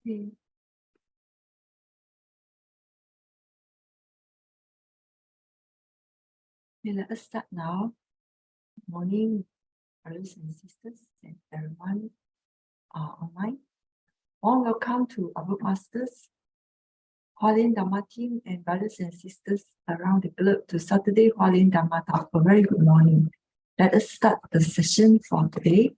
Okay. Okay, let us start now. Good morning, brothers and sisters, and everyone online. Warm welcome to our masters, Hualien Dharma team, and brothers and sisters around the globe to Saturday Hualien Dharma Talk. A very good morning. Let us start the session for today.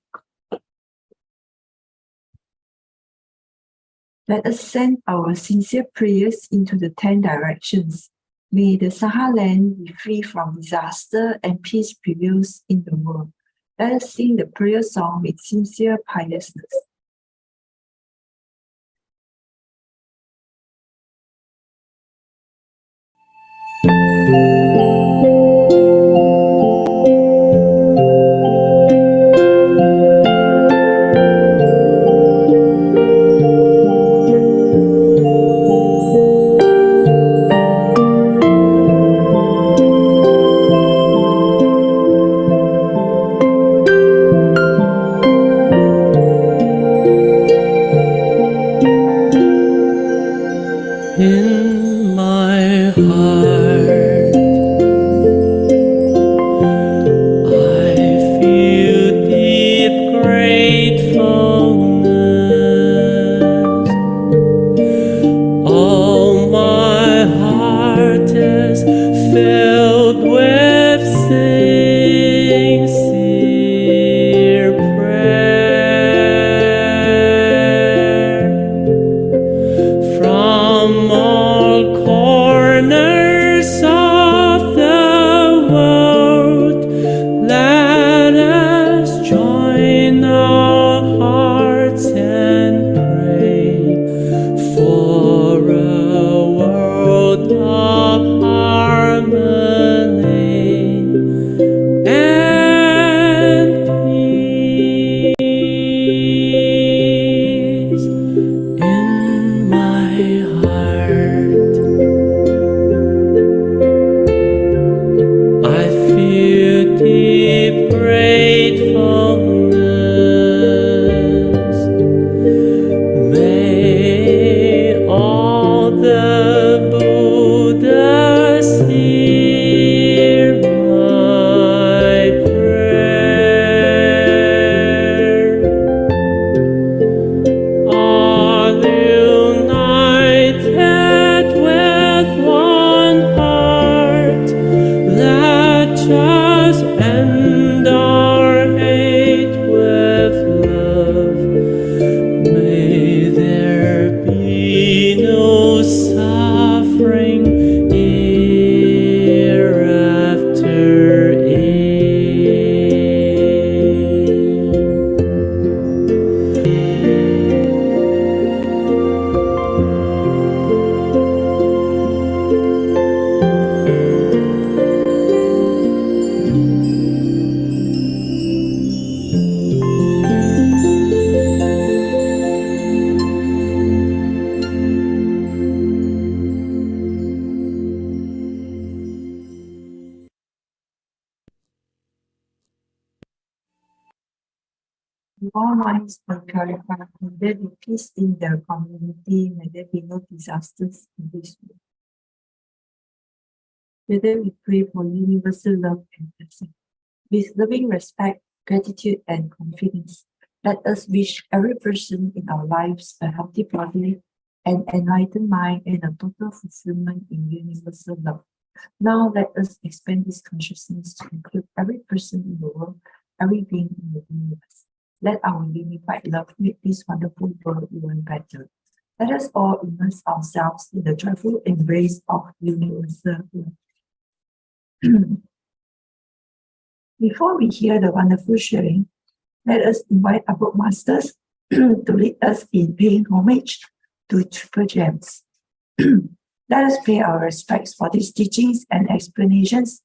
Let us send our sincere prayers into the 10 directions. May the Sahara land be free from disaster and peace prevails in the world. Let us sing the prayer song with sincere piousness. In my heart, I feel deep gratefulness. All my heart is filled with sincere prayer. From all corners of the world, let us join our hearts and pray for a world of harmony and peace. In my heart, I feel deep gratefulness. May all the Buddhas hear my prayer. All united with one heart, let us end our hate with love. May there be no suffering hereafter. All minds are clarified. May there be peace in their community. May there be no disasters in this world. Together we pray for universal love and blessing. With loving respect, gratitude, and confidence, let us wish every person in our lives a healthy body, an enlightened mind, and a total fulfillment in universal love. Now let us expand this consciousness to include every person in the world, every being in the universe. Let our unified love make this wonderful world even better. Let us all immerse ourselves in the joyful embrace of universal love. Before we hear the wonderful sharing, let us invite our book masters to lead us in paying homage to Triple Gems. Let us pay our respects for these teachings and explanations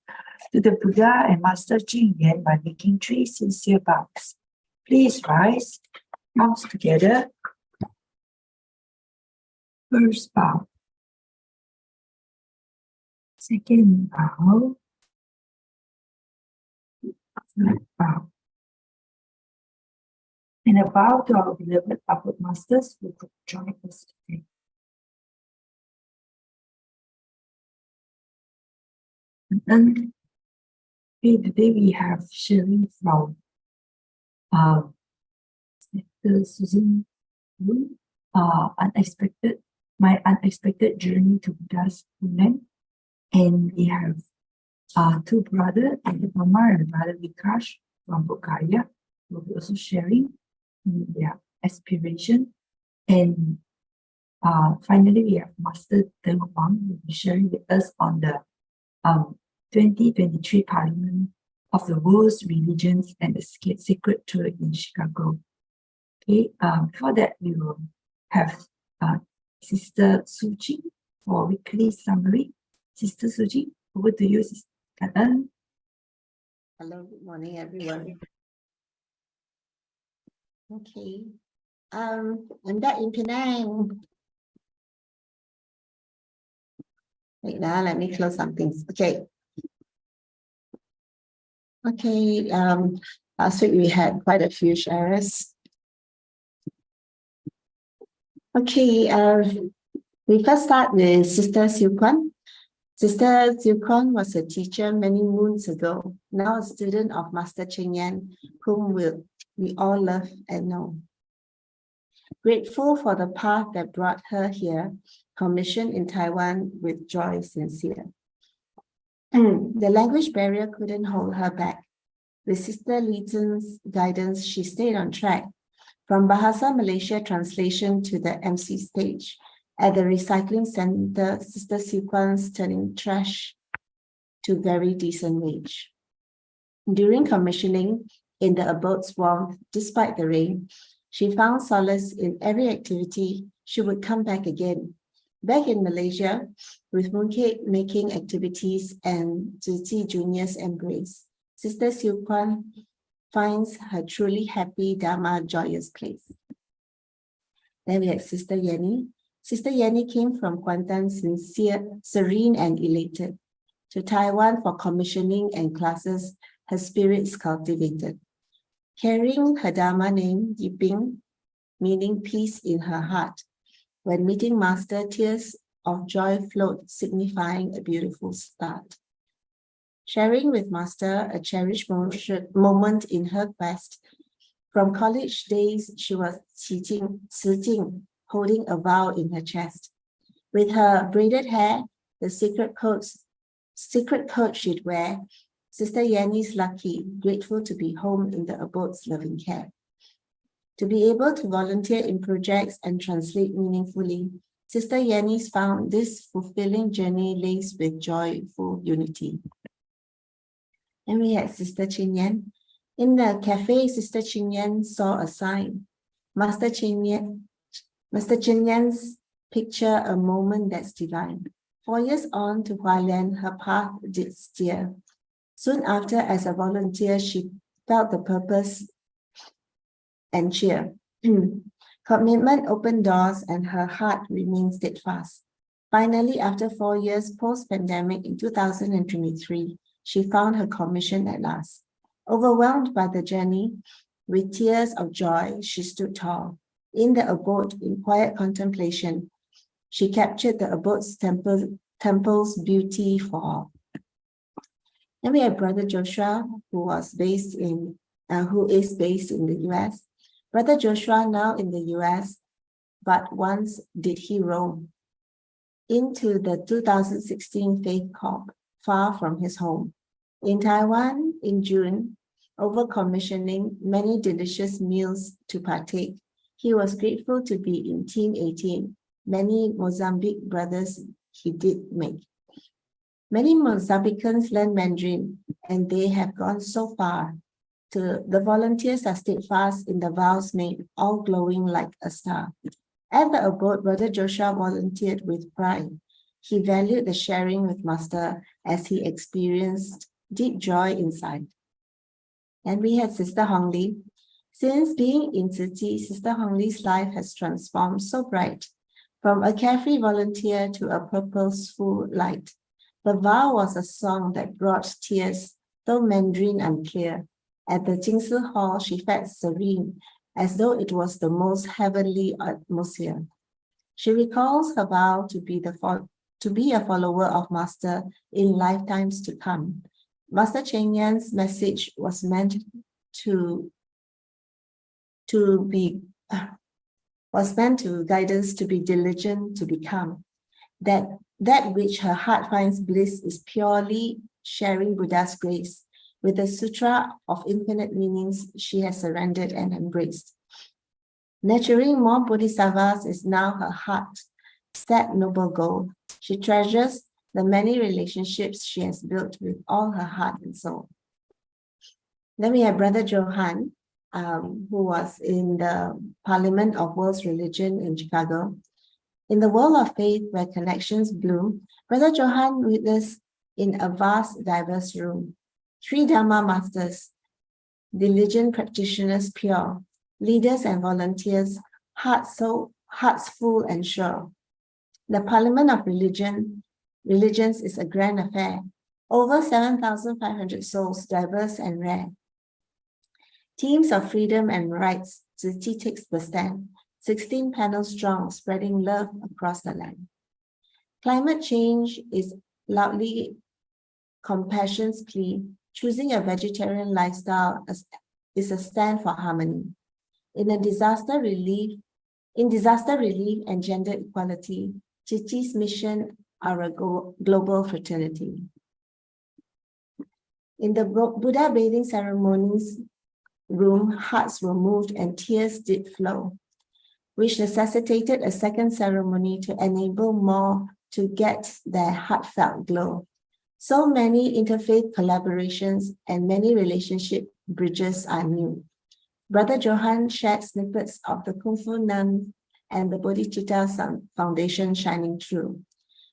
to the Buddha and Master Jing Yan by making 3 sincere bows. Please rise, palms together. First bow. Second bow. Third bow. And a bow to our beloved upward masters who could join us today. And then today we have sharing from Su Ching, Woon, my unexpected journey to Buddha's Homeland. And we have two brothers, Amar and brother Vikash from Bodhgaya, who will be also sharing their aspiration. And finally, we have Master Huang, who will be sharing with us on the 2023 Parliament of the World's Religions and the Sacred Tour in Chicago. Okay, before that, we will have Sister Su Ching for weekly summary. Sister Su Ching, over to you, Sister. Hello, good morning, everyone. Okay. I'm back in Penang. Wait now, let me close some things. Okay. Okay. Last week we had quite a few sharers. Okay. We first start with Sister Su Ching. Sister Su Ching was a teacher many moons ago, now a student of Master Cheng Yen, whom we all love and know. Grateful for the path that brought her here, commissioned in Taiwan with joy sincere. The language barrier couldn't hold her back. With Sister Leighton's guidance, she stayed on track. From Bahasa Malaysia translation to the MC stage. At the recycling center, Sister Su Ching's turning trash to very decent wage. During commissioning in the abode's warmth, despite the rain, she found solace in every activity. She would come back again. Back in Malaysia, with mooncake making activities and Tzu Junior's embrace, Sister Su Ching finds her truly happy Dharma joyous place. Then we had Sister Yenny. Sister Yenny came from Kuantan sincere, serene and elated. To Taiwan for commissioning and classes, her spirits cultivated. Carrying her Dharma name, Yiping, meaning peace in her heart. When meeting Master, tears of joy flowed, signifying a beautiful start. Sharing with Master a cherished moment in her quest. From college days, she was Tzu Ching, holding a vow in her chest. With her braided hair, the secret coat she'd wear, Sister Yenny's lucky, grateful to be home in the abode's loving care. To be able to volunteer in projects and translate meaningfully, Sister Yenny's found this fulfilling journey laced with joyful unity. And we had Sister Cheng Yen. In the cafe, Sister Cheng Yen saw a sign. Master Cheng Yen's picture, a moment that's divine. 4 years on to Hualien, her path did steer. Soon after, as a volunteer, she felt the purpose and cheer. Commitment opened doors and her heart remained steadfast. Finally, after 4 years post-pandemic in 2023, she found her commission at last. Overwhelmed by the journey, with tears of joy, she stood tall. In the abode, in quiet contemplation, she captured the abode's temple's beauty for all. Then we have Brother Joshua, who is based in the US. Brother Joshua now in the US, but once did he roam into the 2016 Faith Corp, far from his home. In Taiwan, in June, over commissioning many delicious meals to partake, he was grateful to be in Team 18. Many Mozambique brothers he did make. Many Mozambicans learn Mandarin, and they have gone so far. The volunteers are steadfast in the vows made, all glowing like a star. At the abode, Brother Joshua volunteered with pride. He valued the sharing with Master as he experienced deep joy inside. And we had Sister Hong Li. Since being in Tzu Chi, Sister Hong Li's life has transformed so bright, from a carefree volunteer to a purposeful light. The vow was a song that brought tears, though Mandarin unclear. At the Jingsi Hall, she felt serene as though it was the most heavenly atmosphere. She recalls her vow to be a follower of Master in lifetimes to come. Master Cheng Yan's message was meant to guide us to be diligent to become. That which her heart finds bliss is purely sharing Buddha's grace with the Sutra of infinite meanings she has surrendered and embraced. Nurturing more Bodhisattvas is now her heart's set noble goal. She treasures the many relationships she has built with all her heart and soul. Then we have Brother Johan, who was in the Parliament of World's Religion in Chicago. In the world of faith where connections bloom, Brother Johan witnessed in a vast, diverse room. 3 Dharma masters, diligent practitioners pure, leaders and volunteers, hearts full and sure. The Parliament of Religions is a grand affair. Over 7,500 souls, diverse and rare. Teams of freedom and rights, Tzu takes the stand. 16 panels strong, spreading love across the land. Climate change is loudly compassion's plea. Choosing a vegetarian lifestyle is a stand for harmony. In disaster relief and gender equality, Chichi's mission are a global fraternity. In the Buddha bathing ceremonies room, hearts were moved and tears did flow, which necessitated a second ceremony to enable more to get their heartfelt glow. So many interfaith collaborations and many relationship bridges are new. Brother Johan shared snippets of the Kung Fu Nun and the Bodhicitta Foundation shining through.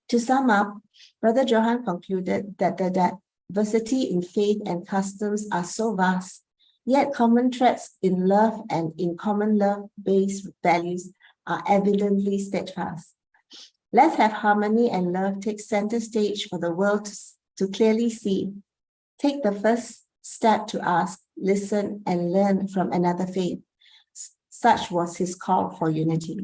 To sum up, Brother Johan concluded that the diversity in faith and customs are so vast, yet common threads in love and in common love-based values are evidently steadfast. Let's have harmony and love take center stage for the world to clearly see. Take the first step to ask, listen, and learn from another faith. Such was his call for unity.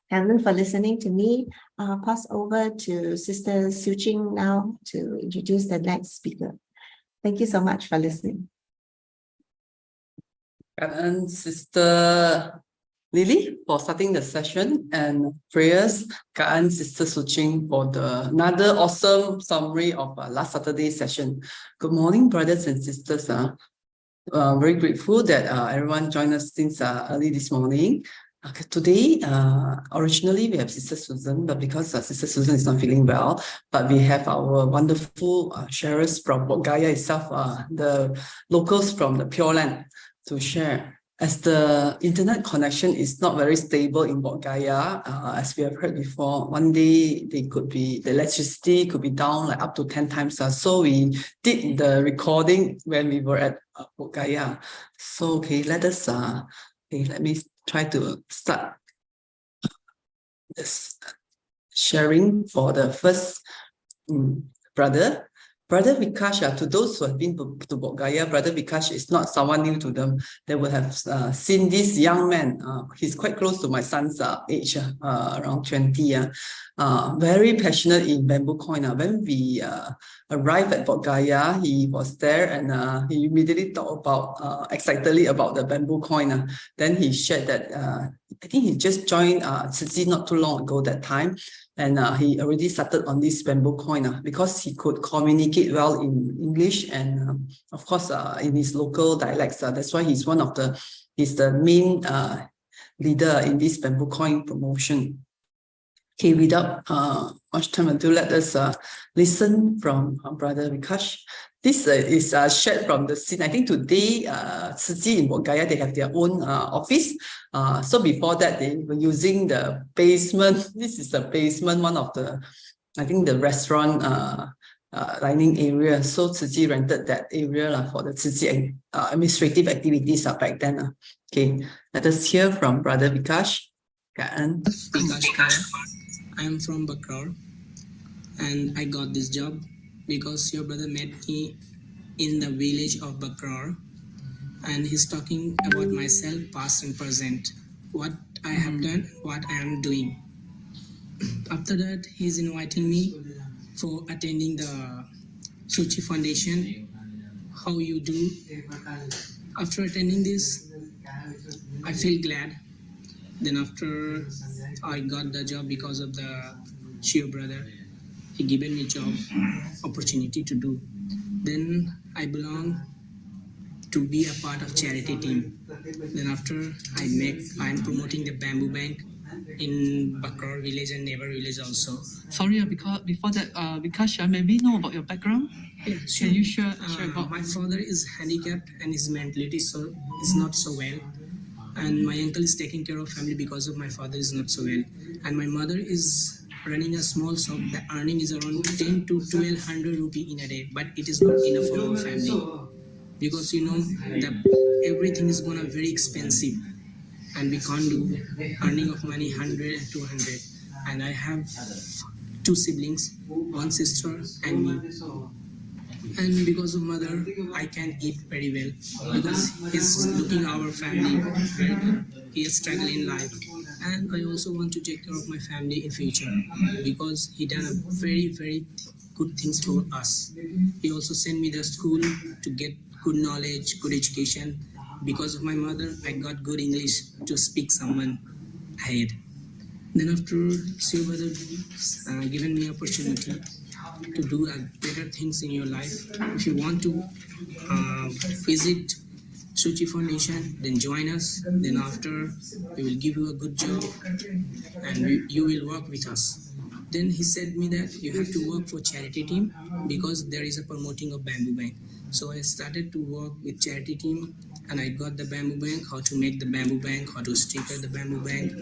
And then for listening to me, I'll pass over to Sister Su Ching now to introduce the next speaker. Thank you so much for listening. And Sister Lily for starting the session, and prayers. And Sister Su Ching for another awesome summary of last Saturday's session. Good morning, brothers and sisters. Very grateful that everyone joined us since early this morning. Today, originally we have Sister Susan, but because Sister Susan is not feeling well, but we have our wonderful sharers from Bodhgaya itself, the locals from the Pure Land, to share. As the internet connection is not very stable in Bodhgaya, as we have heard before, one day the electricity could be down like up to 10 times. So we did the recording when we were at Bodhgaya. So let me try to start this sharing for the first brother. Brother Vikash, to those who have been to Bodhgaya, Brother Vikash is not someone new to them. They would have seen this young man. He's quite close to my son's age, around 20. Very passionate in bamboo coin. When we arrived at Bodhgaya, he was there and he immediately talked about excitedly about the bamboo coin. Then he shared that I think he just joined Tzu not too long ago that time. And he already started on this bamboo coin because he could communicate well in English and of course in his local dialects. That's why he's the main leader in this bamboo coin promotion. Okay, without much time ado, let us listen from Brother Vikash. This is shared from the scene. I think today, Tzu in Bodhgaya, they have their own office. So before that, they were using the basement. This is the basement, one of the, I think the restaurant dining area. So Tzu rented that area for the Tzu administrative activities back then. Okay, let us hear from Brother Vikash. Vikash, I am from Bakar and I got this job because your brother met me in the village of Bakar and he's talking about myself, past and present, what I have done, what I am doing. After that, he's inviting me for attending the Su Ching Foundation. How you do? After attending this, I feel glad. Then after I got the job because of the Shio brother, he given me job opportunity to do. Then I belong to be a part of charity team. Then after I'm promoting the bamboo bank in Bakar village and neighbor village also. Sorry, because before that, Vikash, may we know about your background? Yeah, Can you share about? my father is handicapped and his mentality is not so well, and my uncle is taking care of family because of my father is not so well, and my mother is running a small shop. The earning is around 10 to 1200 rupee in a day, but it is not enough for our family because that everything is gonna very expensive, and we can't do earning of money 100 and 200. And I have 2 siblings, 1 sister and me. And because of mother, I can eat very well because he's looking our family very good. He is struggling in life, and I also want to take care of my family in future because he done a very good things for us. He also sent me to school to get good knowledge, good education. Because of my mother, I got good English to speak someone ahead. Then after Shiv brother given me opportunity to do better things in your life. If you want to visit Su Ching Foundation, then join us. Then after, we will give you a good job and you will work with us. Then he said me that you have to work for charity team because there is a promoting of bamboo bank. So I started to work with charity team and I got the bamboo bank, how to make the bamboo bank, how to sticker the bamboo bank.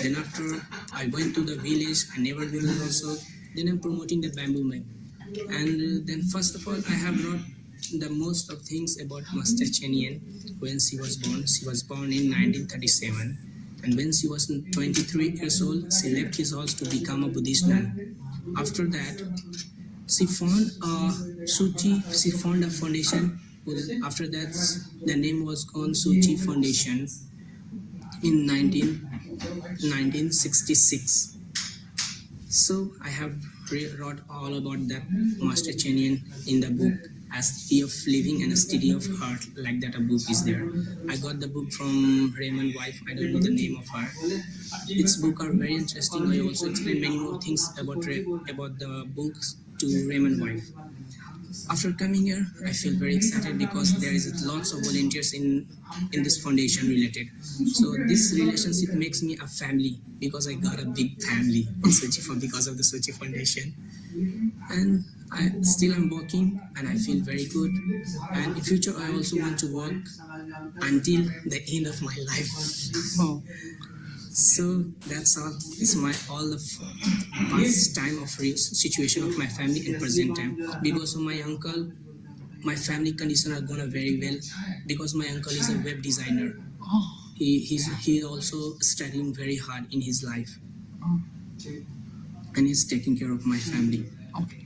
Then after I went to the village, I never village also. Then I'm promoting the bamboo bank. And then first of all, I have brought the most of things about Master Chen Yen when she was born. She was born in 1937. And when she was 23 years old, she left his house to become a Buddhist nun. After that, she found she found a foundation. After that, the name was called Su Ching Foundation in 1966. So I have wrote all about that Master Chen Yen in the book, as Study of Living and a Study of Heart, like that a book is there. I got the book from Raymond's wife, I don't know the name of her. Its book are very interesting. I also explain many more things about the books to Raymond's wife. After coming here, I feel very excited because there is lots of volunteers in this foundation related. So this relationship makes me a family because I got a big family in Su Ching because of the Su Ching Foundation. And I still am working and I feel very good. And in future, I also want to work until the end of my life. Oh. So that's all. It's all the past time of situation of my family and present time. Because of my uncle, my family condition are gonna very well. Because my uncle is a web designer. Oh. He also struggling very hard in his life. Oh. And he's taking care of my family. Okay.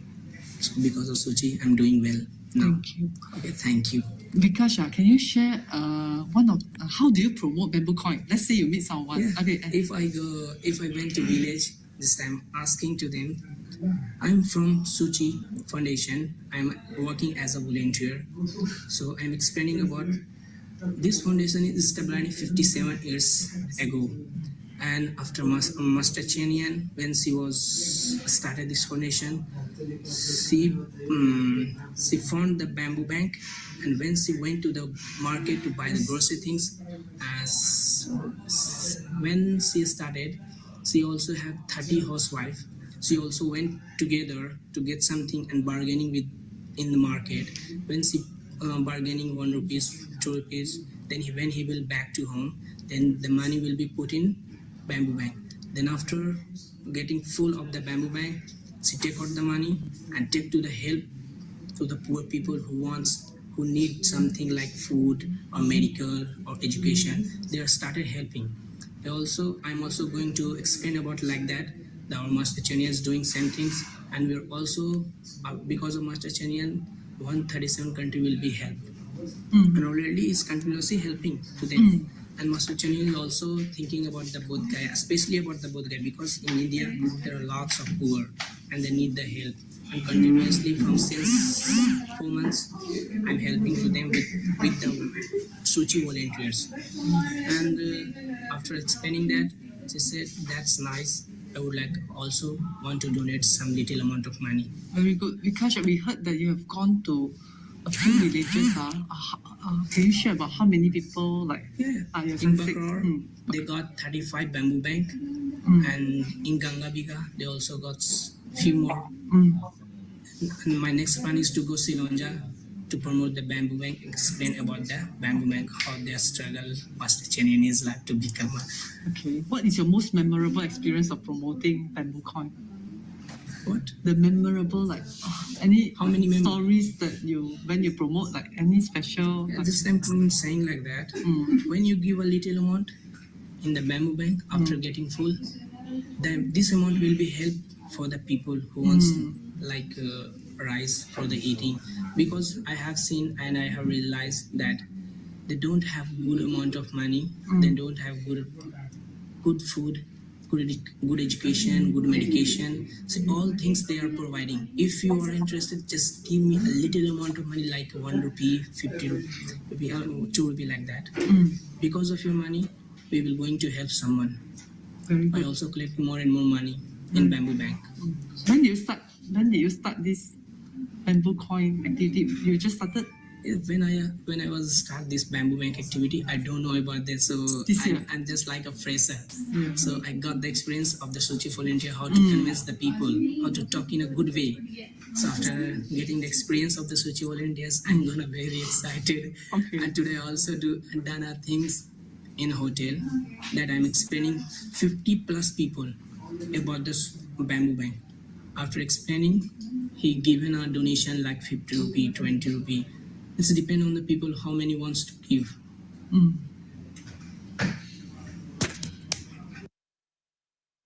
So because of Su Ching, I'm doing well now. Thank you. Okay, thank you. Vikash, can you share one of how do you promote bamboo coin? Let's say you meet someone. Yeah. Okay. If I went to village this time, asking to them, I'm from Su Ching Foundation. I'm working as a volunteer. So I'm explaining about this foundation is established 57 years ago. And after Master Chen Yen, when she was started this foundation, she found the bamboo bank, and when she went to the market to buy the grocery things, when she started, she also had 30 housewives. She also went together to get something and bargaining with in the market. When she bargaining 1 rupees, 2 rupees, then when he will back to home, then the money will be put in bamboo bank. Then after getting full of the bamboo bank, she take out the money and take to the help to the poor people who need something like food or medical or education. They are started helping. I'm also going to explain about like that. Our Master Chen Yen is doing same things, and we're also because of Master Chen Yen, 137 country will be helped. and already is continuously helping to them. And Master Chen is also thinking about the Bodhgaya, especially about the Bodhgaya, because in India there are lots of poor and they need the help. And continuously from since 4 months, I'm helping to them with the Su Ching volunteers. And after explaining that, she said, "That's nice. I would like also want to donate some little amount of money." Very good. Vikash, we heard that you have gone to a few villages. Can you share about how many people Yeah. you have In been sick? Bakror, they got 35 bamboo bank, and in Gangabika, they also got few more. And my next plan is to go Silonja to promote the bamboo bank, explain about the bamboo bank, how their struggle, Master Chen in his life to become a Okay. What is your most memorable experience of promoting bamboo coin? what? The memorable, any How many stories that when you promote, any special? At this time, I'm saying like that. When you give a little amount in the bamboo bank after getting full, then this amount will be help for the people who wants rice for the eating. Because I have seen and I have realized that they don't have good amount of money. They don't have good food, good education, good medication. So all things they are providing. If you are interested, just give me a little amount of money, like 1 rupee, 50 rupee, 2 rupee, like that. Because of your money, we will going to help someone. Very I good. also collect more and more money in bamboo bank. When did you start this bamboo coin activity? You just started? When I was start this bamboo bank activity, I don't know about that, so I'm just like a fresher. Yeah. So I got the experience of the Su Ching volunteer, how to convince the people, how to talk in a good way. So after getting the experience of the Su Ching volunteers, I'm gonna very excited. Okay. And today I also done things in a hotel that I'm explaining 50 plus people about this bamboo bank. After explaining, he given a donation like 50 rupee, 20 rupee. It's depend on the people how many wants to give.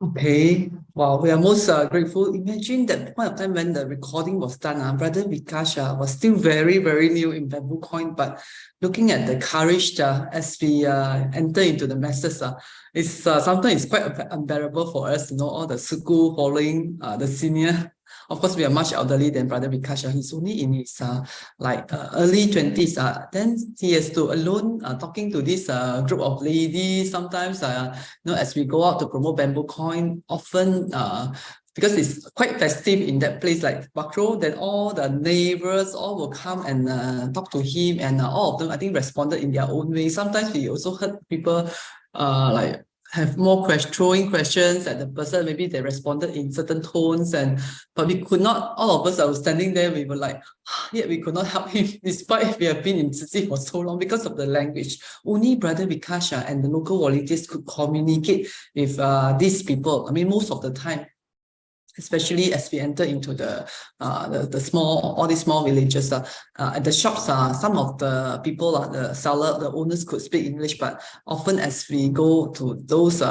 Okay, wow, we are most grateful. Imagine that point of time when the recording was done, Brother Vikash was still very, very new in bamboo coin, but looking at the courage as we enter into the masses, it's sometimes it's quite unbearable for us to know all the school following the senior. Of course, we are much elderly than Brother Vikash. He's only in his early 20s. Then he has to alone talking to this group of ladies. Sometimes, as we go out to promote bamboo coin, often because it's quite festive in that place like Bakro, then all the neighbors all will come and talk to him, and all of them I think responded in their own way. Sometimes we also heard people have more throwing questions at the person. Maybe they responded in certain tones, but we could not, all of us that were standing there, we were like, yet we could not help him despite we have been in Tzu Chi for so long because of the language. Only Brother Vikash and the local volunteers could communicate with these people. I mean, most of the time, especially as we enter into the all these small villages. At the shops, some of the people, the owners could speak English, but often as we go to those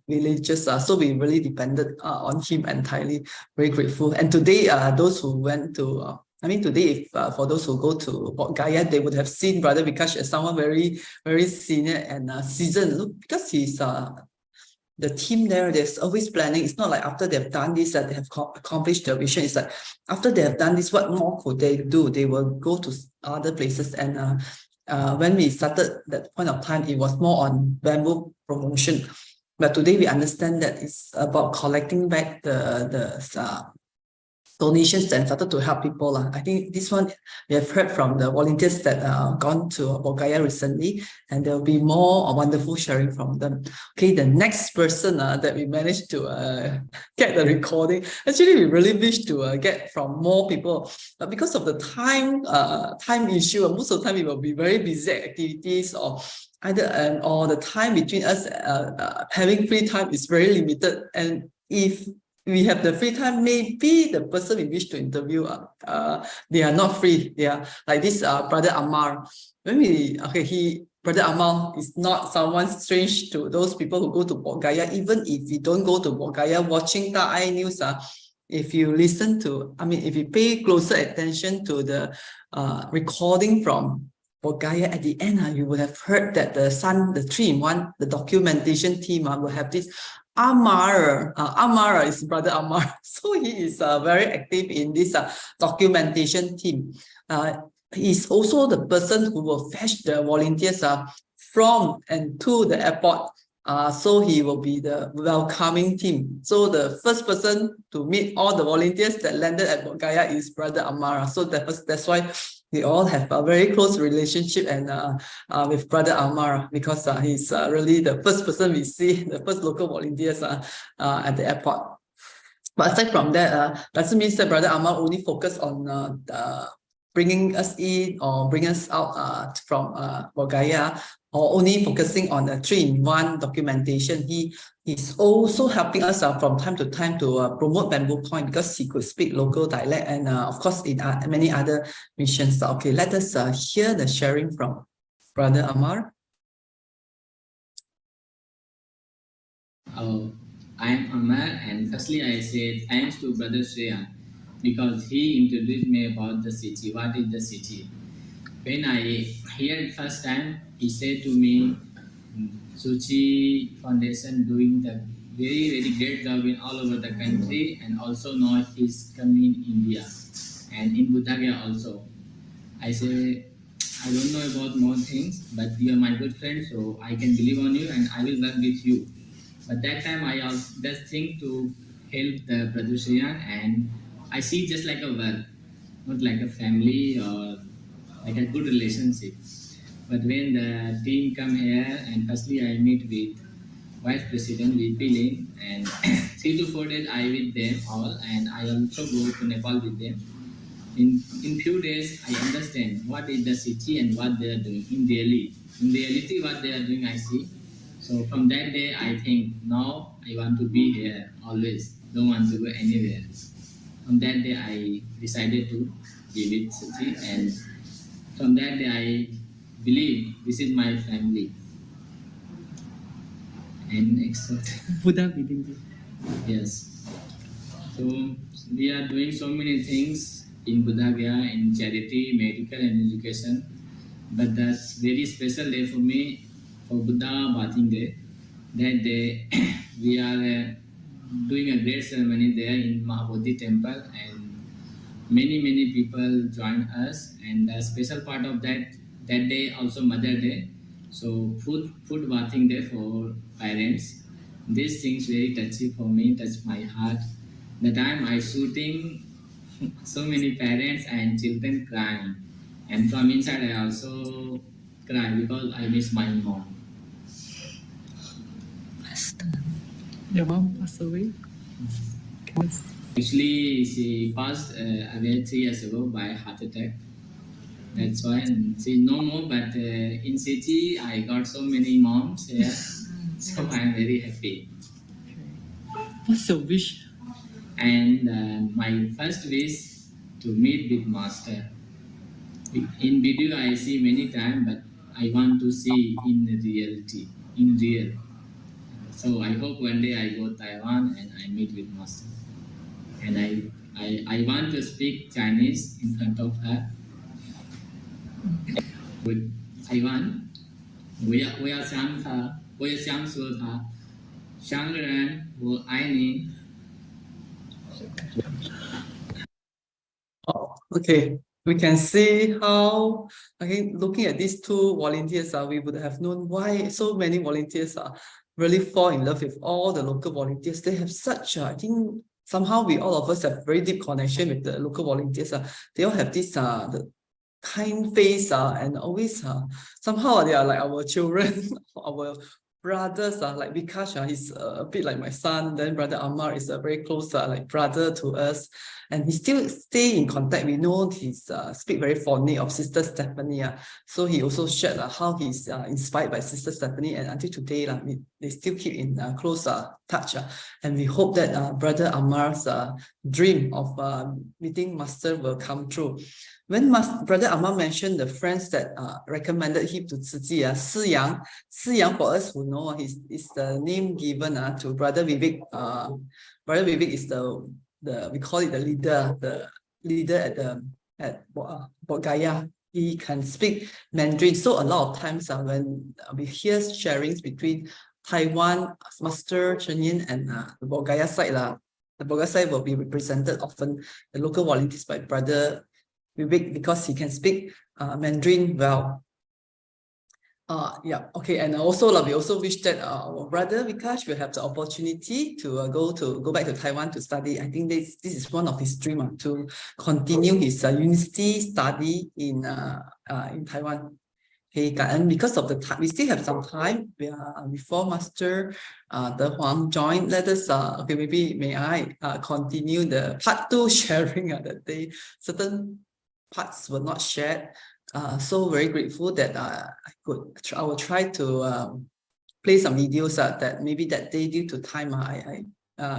villages, so we really depended on him entirely. Very grateful. And today, those who went to today, for those who go to Bodhgaya, they would have seen Brother Vikash as someone very, very senior and seasoned. Look, because he's the team there's always planning. It's not like after they've done this that they have accomplished their vision. It's like after they have done this, what more could they do? They will go to other places. And when we started that point of time, it was more on bamboo promotion. But today we understand that it's about collecting back the donations and started to help people. I think this one we have heard from the volunteers that gone to Bodhgaya recently, and there will be more wonderful sharing from them. Okay, the next person that we managed to get the recording. Actually, we really wish to get from more people, but because of the time issue, most of the time we will be very busy activities or the time between us having free time is very limited. And if we have the free time, maybe the person we wish to interview, they are not free. They are like this Brother Amar. Brother Amar is not someone strange to those people who go to Bodhgaya. Even if you don't go to Bodhgaya, watching TAI News, if you listen to, if you pay closer attention to the recording from Bodhgaya, at the end, you would have heard that the 3-in-1, the documentation team will have this Amar. Amar is brother Amar. So he is very active in this documentation team. He's also the person who will fetch the volunteers from and to the airport. So he will be the welcoming team. So the first person to meet all the volunteers that landed at Bodhgaya is brother Amar. So that's why we all have a very close relationship and with brother Amar, because he's really the first person we see, the first local volunteers at the airport. But aside from that, doesn't mean that brother Amar only focus on bringing us in or bring us out from Bodhgaya, or only focusing on the 3-in-1 documentation. He is also helping us from time to time to promote Bamboo Point, because he could speak local dialect, and of course in many other missions. Okay, let us hear the sharing from brother Amar. I'm Amar, and firstly I say thanks to Brother Shreya, because he introduced me about the city. What is the city? When I heard first time, he said to me, Su Ching Foundation doing the very great job in all over the country, and also now he's coming in India and in Bodhgaya also. I say, I don't know about more things, but you are my good friend, so I can believe on you and I will work with you. But that time I also just think to help the Brother Shreya, and I see just like a work, not like a family or like a good relationship. But when the team come here, and firstly I meet with Vice President VP Lin, and 3 to 4 days I with them all, and I also go to Nepal with them. In few days I understand what is the city and what they are doing in reality what they are doing I see. So from that day I think now I want to be here always, don't want to go anywhere. From that day I decided to be with city, and from that day I believe this is my family. And except Buddha within this. yes. So we are doing so many things in Bodhgaya, in charity, medical and education. But that's very special day for me, for Buddha Bathing Day. That day we are doing a great ceremony there in Mahabodhi temple, and many people join us. And the special part of that day also Mother Day. So food bathing day for parents. These things very touchy for me, touch my heart. The time I shooting, so many parents and children crying, and from inside I also cry because I miss my mom. Your mom passed away? Actually, she passed away 3 years ago by heart attack. That's why she's no more. But in city, I got so many moms here, so I'm very happy. What's your wish? And my first wish to meet with Master. In video, I see many times, but I want to see in reality, in real. So I hope one day I go Taiwan and I meet with Master. And I want to speak Chinese in front of her. With Taiwan, 我要向她，我也想说她，香港人，我爱你。 Oh, okay. We can see how, again, looking at these 2 volunteers, we would have known why so many volunteers really fall in love with all the local volunteers. They have such, I think, somehow all of us have very deep connection with the local volunteers. They all have this the kind face and always somehow they are like our children, our brothers, like Vikash, he's a bit like my son. Then brother Amar is a very close like brother to us, and he still stay in contact. We know he's speak very fondly of Sister Stephanie. So he also shared how he's inspired by Sister Stephanie, and until today they still keep in close touch. And we hope that brother Amar's dream of meeting Master will come true. When brother Amar mentioned the friends that recommended him to Tzu Chi, Si Yang for us who know, is the name given to brother Vivek. Brother Vivek is the we call it the leader at Bodhgaya. he can speak Mandarin. So a lot of times when we hear sharings between Taiwan, Master Chen Yin, and the Bodhgaya side, the Bodhgaya side will be represented often, the local volunteers by Brother Vivek, because he can speak Mandarin well. Yeah, okay, and also we also wish that our brother Vikash will have the opportunity to go back to Taiwan to study. I think this is one of his dream to continue his university study in Taiwan. Okay, and because of the time, we still have some time before Master the Huang join. Let us okay, maybe may I continue the part 2 sharing that day. Certain parts were not shared. So very grateful that I will try to play some videos that maybe that day due to time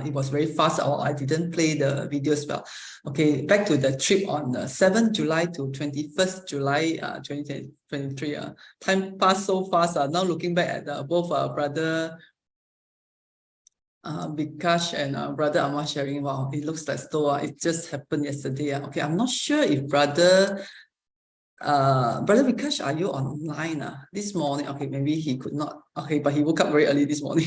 it was very fast, or I didn't play the videos well. Okay, back to the trip on 7th July to 21st July 2023. Time passed so fast. Now looking back at both Brother Vikash and Brother Amar sharing, wow, it looks like though it just happened yesterday. Okay, I'm not sure if Brother Vikash, are you online this morning? Okay, maybe he could not. Okay, but he woke up very early this morning.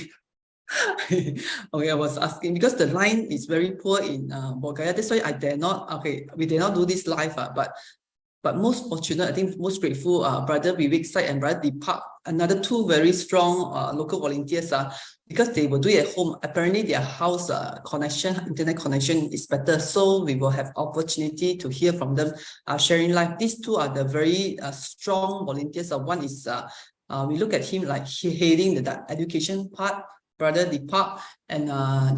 Okay, I was asking because the line is very poor in Bodhgaya. That's why I dare not. Okay, we dare not do this live. But most fortunate, I think most grateful, Brother Vivek side and Brother Deepak, another two very strong local volunteers, because they will do it at home. Apparently their house internet connection is better. So we will have opportunity to hear from them sharing live. These two are the very strong volunteers. One is, we look at him like he heading the education part, Brother Deepak, and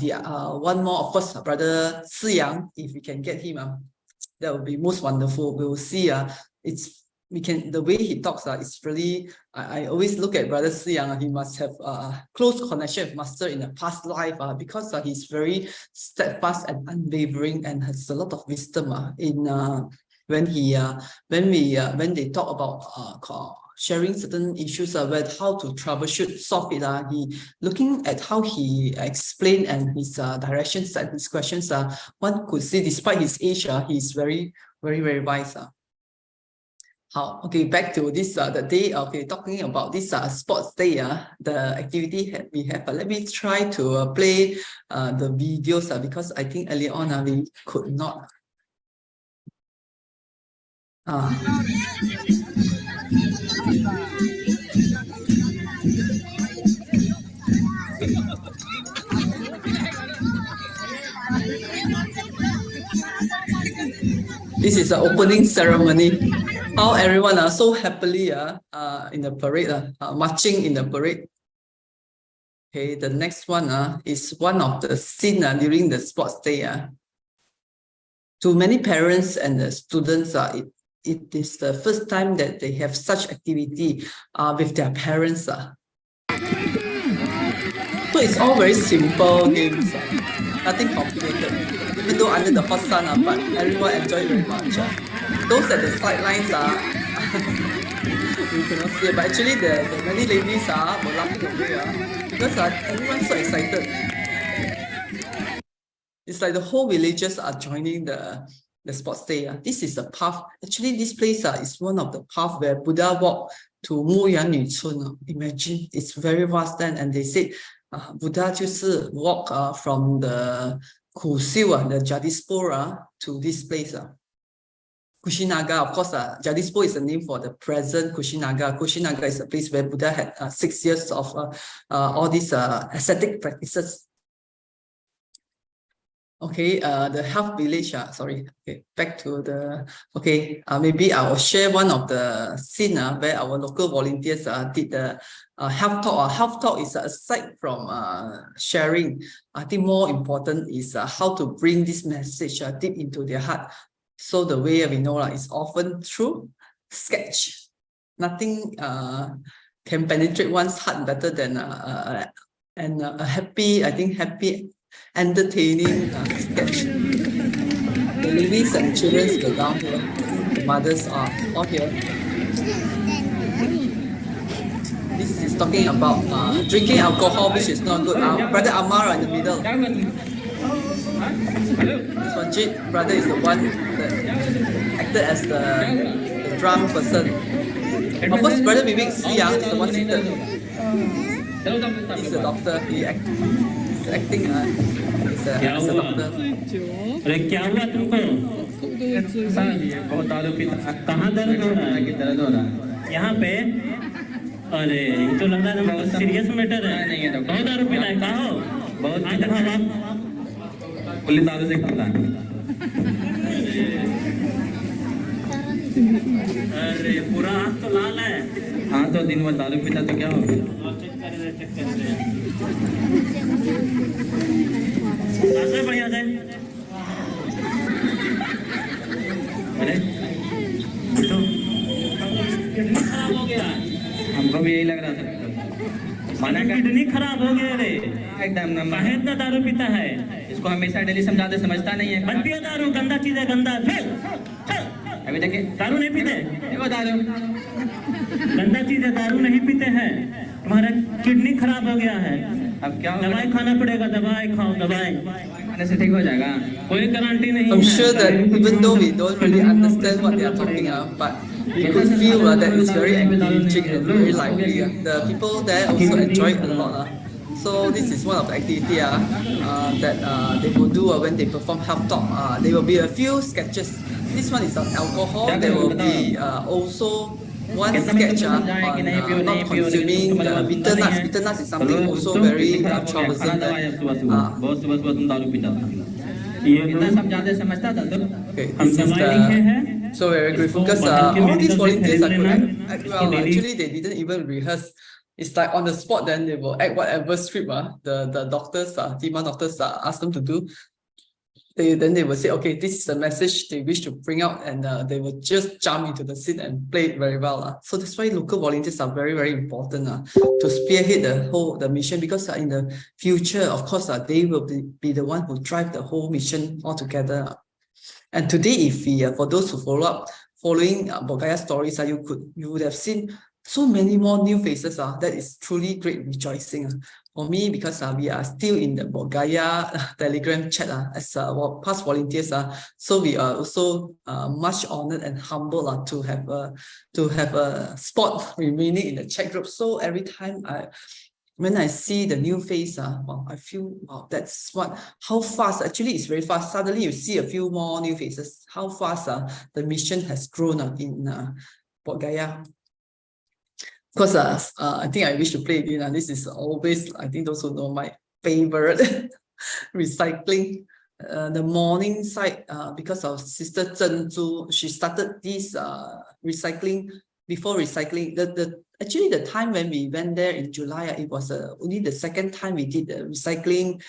the one more, of course, Brother Su Ching, if we can get him. That would be most wonderful. We will see. The way he talks. It's really. I always look at Brother Su Ching. He must have close connection with Master in the past life. Because he's very steadfast and unwavering, and has a lot of wisdom. When they talk about sharing certain issues with how to troubleshoot, solve it. He looking at how he explained and his directions and his questions. One could see, despite his age, he's very, very, very wise. Okay, back to this the day. Okay, talking about this sports day. The activity we have. Let me try to play the videos because I think earlier on we could not. This is the opening ceremony. How everyone are so happily in the parade, marching in the parade. Okay, the next one is one of the scene during the sports day. To many parents and the students, it is the first time that they have such activity with their parents. So it's all very simple games, nothing complicated. Even though under the hot sun, but everyone enjoy it very much. Those at the sidelines you cannot see it, but actually the many ladies were laughing away because everyone's so excited. It's like the whole villagers are joining the sports day. This is the path. Actually, this place is one of the paths where Buddha walked to Mu Yuan Yu Cun. Imagine, it's very vast then, and they said Buddha 就是 walk from the Kusiu, the Jadispo to this place. Kushinaga, of course, Jadispo is the name for the present Kushinaga. Kushinaga is a place where Buddha had 6 years of all these ascetic practices. Okay, the health village. Sorry. Okay, back to the. Okay, maybe I will share one of the scene where our local volunteers did the health talk. Health talk is aside from sharing. I think more important is how to bring this message deep into their heart. So the way we know is often through sketch. Nothing can penetrate one's heart better than a happy. I think happy, entertaining sketch. The ladies and children go down here. The mothers are all here. This is talking about drinking alcohol, which is not good. Brother Amar in the middle. Swanjit brother is the one that acted as the drunk person. Of course, Brother Vivek is the one seated. He's a doctor. He's acting as a doctor. अरे क्या हुआ तुमको? बहुत दारू पीता। कहाँ दर्द हो रहा है? यहाँ पे? अरे ये तो लग रहा है बहुत सीरियस मैटर है। नहीं है तो बहुत दारू पीता है, कहाँ हो? बहुत दिखाओ आप। पुलिस दारू से खाता है। अरे पूरा हाथ तो लाल है। हाँ तो दिन भर दारू पीता तो क्या होगा? आजा बढ़िया से। अरे तो खराब हो गया। हमको भी यही लग रहा था। माना किडनी खराब हो गया रे। एकदम नंबर काहे इतना दारू पीता है? इसको हमेशा डेली समझाते समझता नहीं है। मत पियो दारू, गंदा चीज है, गंदा। अभी देखिए दारू नहीं पीते? देखो दारू गंदा चीज है, दारू नहीं पीते हैं। तुम्हारा किडनी खराब हो गया है। अब क्या होगा? दवाई खाना पड़ेगा, दवाई खाओ, दवाई खाने से ठीक हो जाएगा। कोई गारंटी नहीं I'm है। sure that even though we don't really understand what they are talking about, but we could feel that it's very engaging and very lively. The people there also enjoy it a lot. So this is one of the activity that they will do when they perform health talk. There will be a few sketches. This one is on alcohol. There will be also one sketch on not consuming the bitter nuts. Bitter nuts is something also very troublesome. बहुत सुबह सुबह तुम दारू पीता था। इतना समझाते समझता था तो। Okay, this is the, so very grateful because all these volunteers are good. Well, actually they didn't even rehearse. It's like on the spot. Then they will act whatever script the doctors, Tima doctors ask them to do. Then they will say, okay, this is the message they wish to bring out, and they will just jump into the scene and play it very well. So that's why local volunteers are very, very important to spearhead the mission, because in the future, of course, they will be the one who drive the whole mission altogether. And today, if we, for those who following Bodhgaya stories, you would have seen so many more new faces. That is truly great rejoicing. For me, because we are still in the Bodhgaya Telegram chat as past volunteers, so we are also much honored and humbled to have a spot remaining in the chat group. So every time when I see the new face, wow, I feel wow, that's how fast. Actually, it's very fast. Suddenly, you see a few more new faces. How fast the mission has grown in Bodhgaya. Of course, I think I wish to play it. This is always, I think those who know, my favorite recycling. The morning side, because of Sister Zhenju, she started this recycling. Before recycling, actually the time when we went there in July, it was only the second time we did the recycling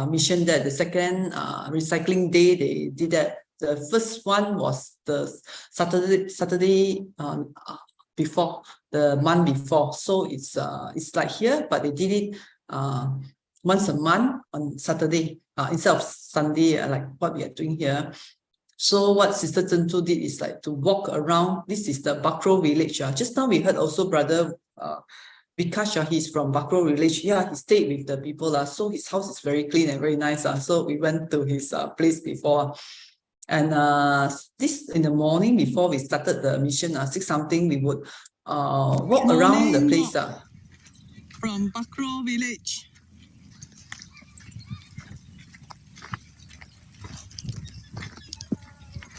mission there. The second recycling day they did that. The first one was the Saturday before, the month before. So it's like here, but they did it once a month on Saturday instead of Sunday, like what we are doing here. So what Sister Zhenju did is like to walk around. This is the Bakro village. Just now we heard also Brother Vikash, he's from Bakro village. Yeah, he stayed with the people. So his house is very clean and very nice. So we went to his place before. And this in the morning before we started the mission, 6 something, we would walk around the place. From Bakro village.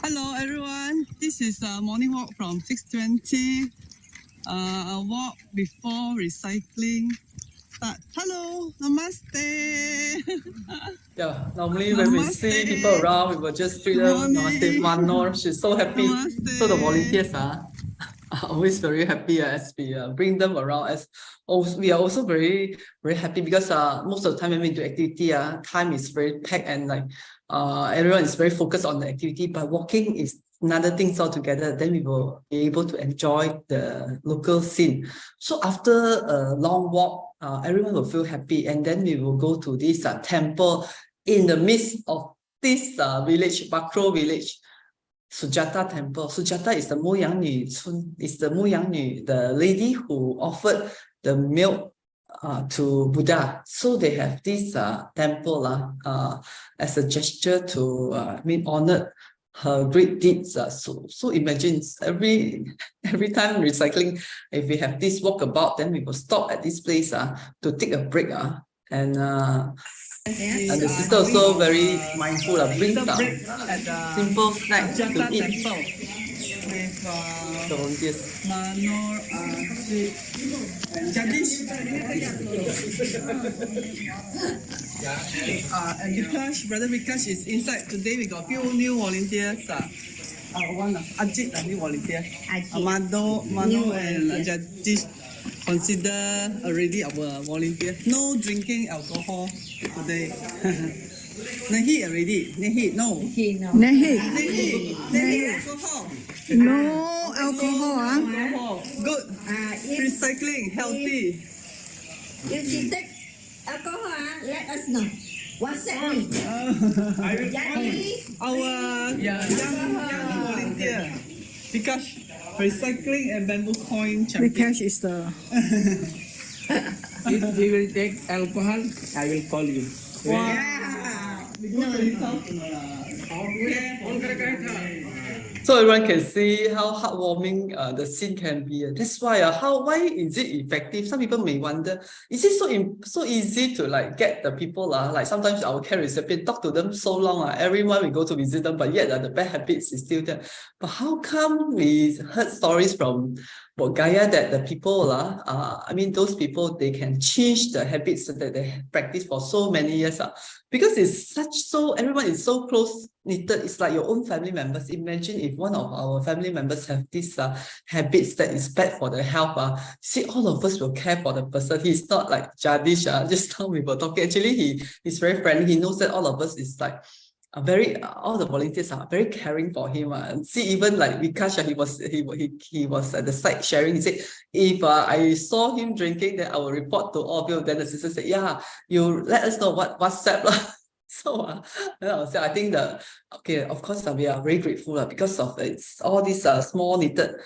Hello everyone, this is a morning walk from 6:20. A walk before recycling start. Hello, namaste. Yeah, normally when we see people around, we will just treat them namaste, manor. She's so happy. Namaste. So the volunteers are always very happy as we bring them around. As also, we are also very, very happy because most of the time when we do activity, time is very packed and like everyone is very focused on the activity, but walking is another thing altogether. Then we will be able to enjoy the local scene. So after a long walk, everyone will feel happy, and then we will go to this temple in the midst of this village, Bakro village, Sujata temple. Sujata is the the lady who offered the milk to Buddha. So they have this temple as a gesture to honor her great deeds. So imagine every time recycling, if we have this walkabout, then we will stop at this place to take a break. And the sister also very mindful of bring some simple snack to eat. With The volunteers. Manor, Jagdish. And Vikash, Brother Vikash is inside. Today we got a few new volunteers. One Ajit, a new volunteer. Mano and Jagdish consider already our volunteer. No drinking alcohol today. Nahi already. Nahi, no. Nahi alcohol. No alcohol. Alcohol. Good. Recycling, healthy. If you take alcohol, let us know. WhatsApp me. Our young volunteer. Vikash, recycling and bamboo coin champion. Vikash is the. If we will take alcohol, I will call you. So everyone can see how heartwarming the scene can be. That's why why is it effective? Some people may wonder, is it so easy to like get the people like sometimes our care recipient talk to them so long every month we go to visit them, but yet the bad habits is still there. But how come we heard stories from Bodhgaya that the people I mean those people, they can change the habits that they practice for so many years because it's everyone is so close knitted. It's like your own family members. Imagine if one of our family members have these habits that is bad for their health. See, all of us will care for the person. He's not like Jadish. Just now we were talking. Actually, he's very friendly. He knows that all of us is like all the volunteers are very caring for him. See, even like Vikash, he was at the site sharing. He said, if I saw him drinking, then I will report to all of you. Then the sister said, yeah, you let us know what's Sept. So I think of course we are very grateful because of it's all these small knitted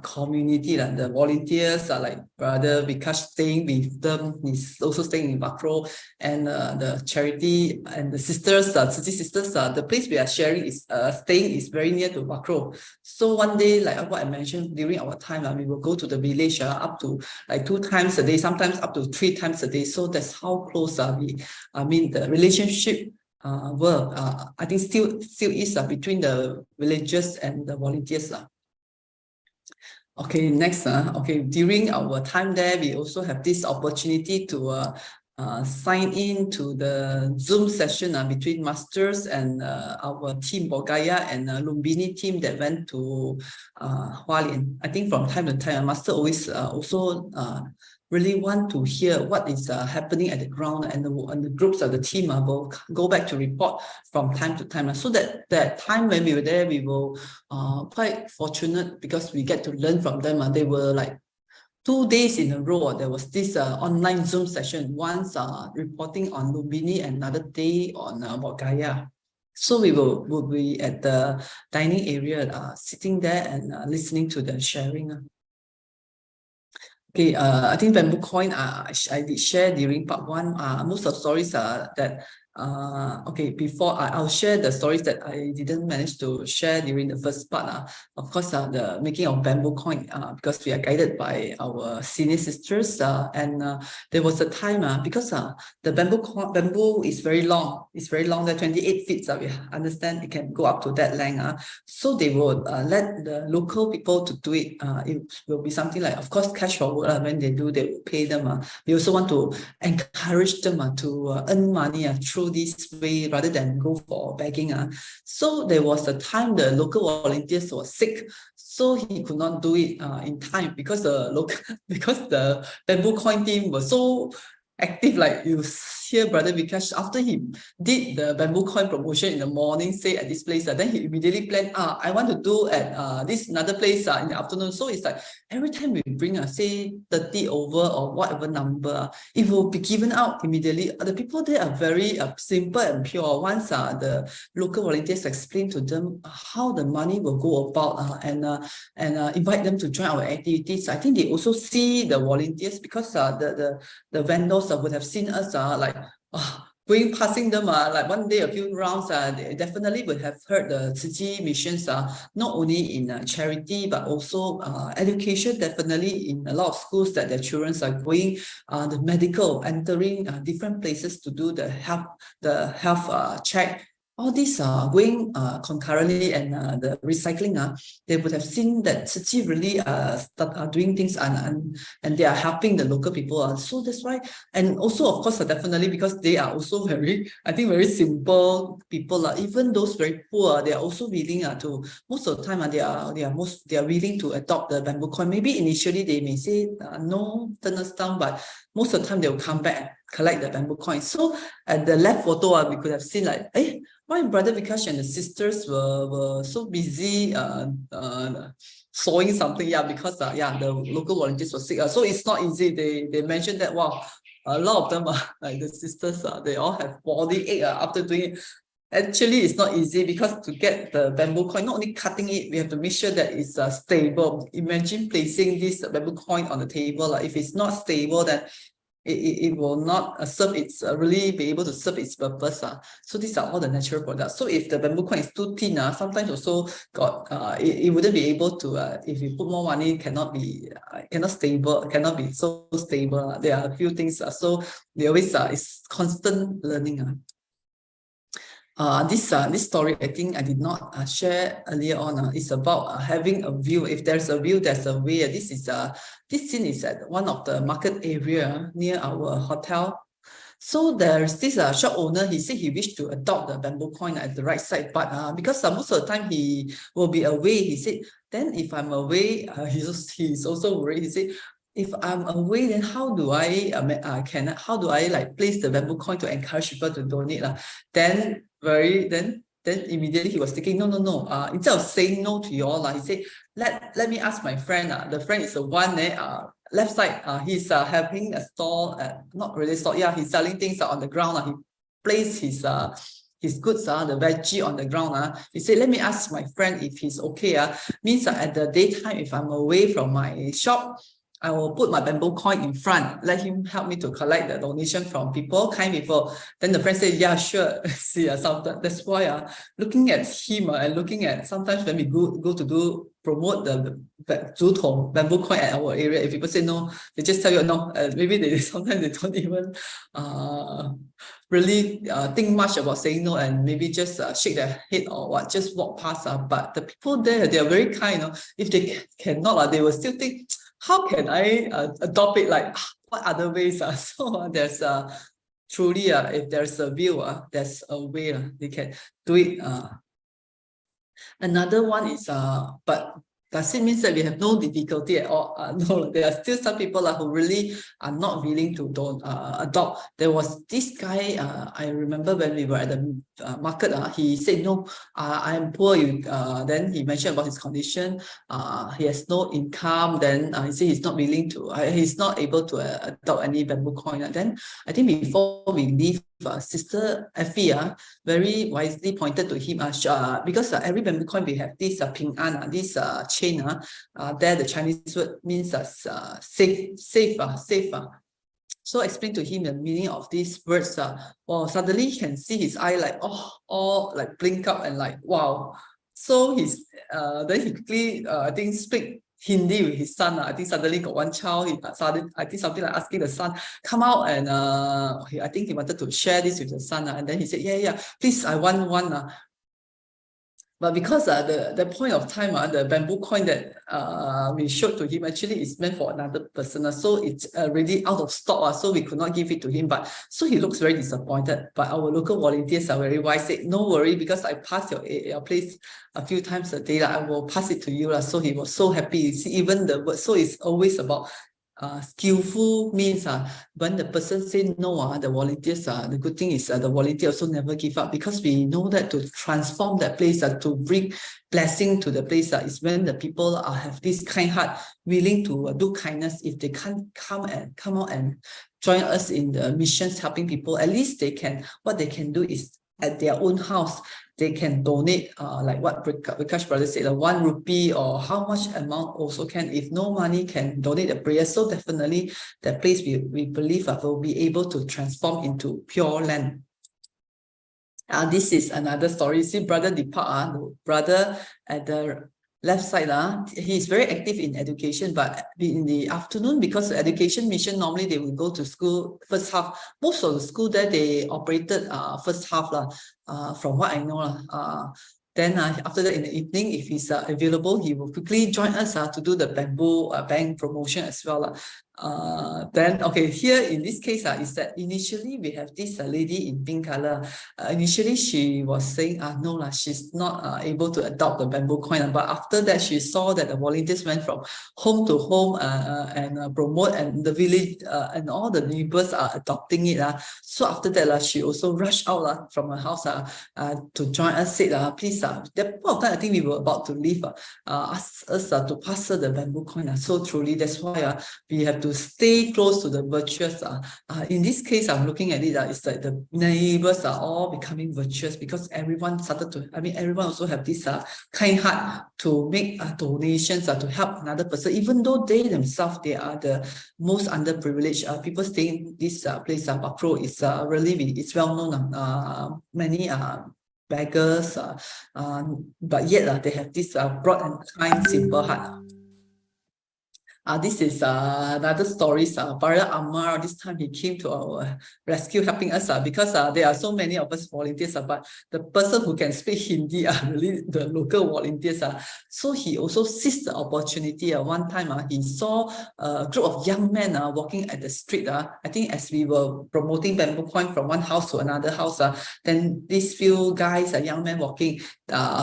community. The volunteers are like Brother Vikash staying with them. He's also staying in Bakro, and the charity and the sisters, sisters, the place we are sharing is staying is very near to Bakro. So one day, like what I mentioned, during our time, we will go to the village up to like 2 times a day, sometimes up to 3 times a day. So that's how close the relationship I think still is between the villagers and the volunteers. Okay, next. During our time there, we also have this opportunity to sign in to the Zoom session between masters and our team Bodhgaya and Lumbini team that went to Hualien. I think from time to time, master always also really want to hear what is happening at the ground, and the groups of the team will go back to report from time to time. So that time when we were there, we were quite fortunate because we get to learn from them. They were like 2 days in a row. There was this online Zoom session, once reporting on Lumbini, another day on Bodhgaya. So we will be at the dining area, sitting there and listening to the sharing. Okay, I think bamboo coin, I did share during part 1. Most of the stories that before I'll share the stories that I didn't manage to share during the first part. Of course, the making of bamboo coin, because we are guided by our senior sisters, and there was a time because the bamboo is very long. It's very long, the 28 feet. We understand it can go up to that length. So they would let the local people to do it. It will be something like, of course, cash forward. When they do, they will pay them. We also want to encourage them to earn money through this way rather than go for begging. So there was a time the local volunteers were sick, so he could not do it in time because the bamboo coin team was so active. Like you hear Brother Vikash, after he did the bamboo coin promotion in the morning, say at this place, then he immediately planned, I want to do at this another place in the afternoon. So it's like every time we bring say 30 over or whatever number, it will be given out immediately. The people there are very simple and pure. Once the local volunteers explain to them how the money will go about and invite them to join our activities, I think they also see the volunteers, because the vendors would have seen us like passing them, like one day, a few rounds, they definitely would have heard the Tzu missions, not only in charity, but also education, definitely in a lot of schools that their children are going, the medical, entering different places to do the health check. All these are going concurrently, and the recycling, they would have seen that Tzu really are doing things and they are helping the local people. So that's why, and also of course definitely because they are also very simple people. Even those very poor, they are also willing to, most of the time they are willing to adopt the bamboo coin. Maybe initially they may say no, turn us down, but most of the time they will come back and collect the bamboo coin. So at the left photo, we could have seen like, why Brother Vikash and the sisters were so busy sewing something, because the local volunteers were sick. So it's not easy. They mentioned that, wow, a lot of them like the sisters, they all have body ache after doing it. Actually, it's not easy because to get the bamboo coin, not only cutting it, we have to make sure that it's stable. Imagine placing this bamboo coin on the table. If it's not stable, then it will not serve its really be able to serve its purpose. So these are all the natural products. So if the bamboo coin is too thin, sometimes also got it wouldn't be able to, if you put more money, cannot be so stable. There are a few things, so they always it's constant learning. This story, I think I did not share earlier on. It's about having a view. If there's a view, there's a way. This scene is at one of the market area near our hotel. So there's this shop owner. He said he wished to adopt the bamboo coin at the right side, but because most of the time he will be away. He said, then if I'm away, he's also worried. He said, if I'm away, then how do I like place the bamboo coin to encourage people to donate? Then immediately he was thinking, no. Instead of saying no to you all, he said, let me ask my friend. The friend is the one left side. He's having a stall, not really stall. Yeah, he's selling things on the ground. He placed his goods, the veggie on the ground. He said, let me ask my friend if he's okay. Means at the daytime, if I'm away from my shop, I will put my bamboo coin in front, let him help me to collect the donation from kind people. Then the friend said, yeah, sure. See, that's why looking at him and looking at sometimes when we go to promote the bamboo coin at our area, if people say no, they just tell you no. Maybe sometimes they don't even really think much about saying no, and maybe just shake their head or what, just walk past. But the people there, they are very kind. If they cannot, they will still think, how can I adopt it? Like, what other ways? So there's truly, if there's a view, there's a way they can do it. Another one is, but does it mean that we have no difficulty at all? No, there are still some people who really are not willing to adopt. There was this guy, I remember when we were at the market, he said, no, I am poor. Then he mentioned about his condition. He has no income. Then he said he's not willing to, he's not able to adopt any bamboo coin. Then I think before we leave, Sister Effie very wisely pointed to him, because every bamboo coin we have this ping an, this chain. There the Chinese word means safe. So explain to him the meaning of these words. Well, suddenly he can see his eye like all like blink up and like wow. So then he quickly I think speak Hindi with his son. I think suddenly got one child. He started, I think something like asking the son, come out, and I think he wanted to share this with the son. And then he said, yeah, please, I want one. But because the point of time, the bamboo coin that we showed to him actually is meant for another person. So it's really out of stock. So we could not give it to him. But so he looks very disappointed. But our local volunteers are very wise. Said, no worry, because I pass your place a few times a day. I will pass it to you. So he was so happy. You see, even the word. So it's always about skillful means when the person say no, the volunteers, the good thing is the volunteer also never give up, because we know that to transform that place, to bring blessing to the place, is when the people have this kind heart, willing to do kindness. If they can't come out and join us in the missions helping people, at least they can, what they can do is at their own house, they can donate, like what Vikash brother said, 1 rupee or how much amount also can. If no money, can donate a prayer. So definitely that place we believe will be able to transform into pure land. This is another story. See, brother depart, the brother at the left side, he's very active in education, but in the afternoon, because the education mission, normally they will go to school first half. Most of the school there, they operated first half, from what I know. Then after that, in the evening, if he's available, he will quickly join us to do the bamboo bank promotion as well. Then, okay, here in this case, is that initially we have this lady in pink color. Initially, she was saying, no, she's not able to adopt the bamboo coin. But after that, she saw that the volunteers went from home to home and promote, and the village and all the neighbors are adopting it. So after that, she also rushed out from her house to join us, said, please, that point of time, I think we were about to leave, ask us to pass her the bamboo coin. So truly, that's why we have to stay close to the virtuous. In this case, I'm looking at it, it's like the neighbors are all becoming virtuous because everyone started to, everyone also have this kind heart to make donations to help another person, even though they themselves, they are the most underprivileged. People staying in this place, Bakro, is really, it's well known. Many beggars, but yet they have this broad and kind, simple heart. This is another story. Brother Amar, this time he came to our rescue, helping us because there are so many of us volunteers, but the person who can speak Hindi are really the local volunteers. So he also seized the opportunity. One time he saw a group of young men walking at the street. I think as we were promoting bamboo coin from one house to another house, then these few guys, young men walking.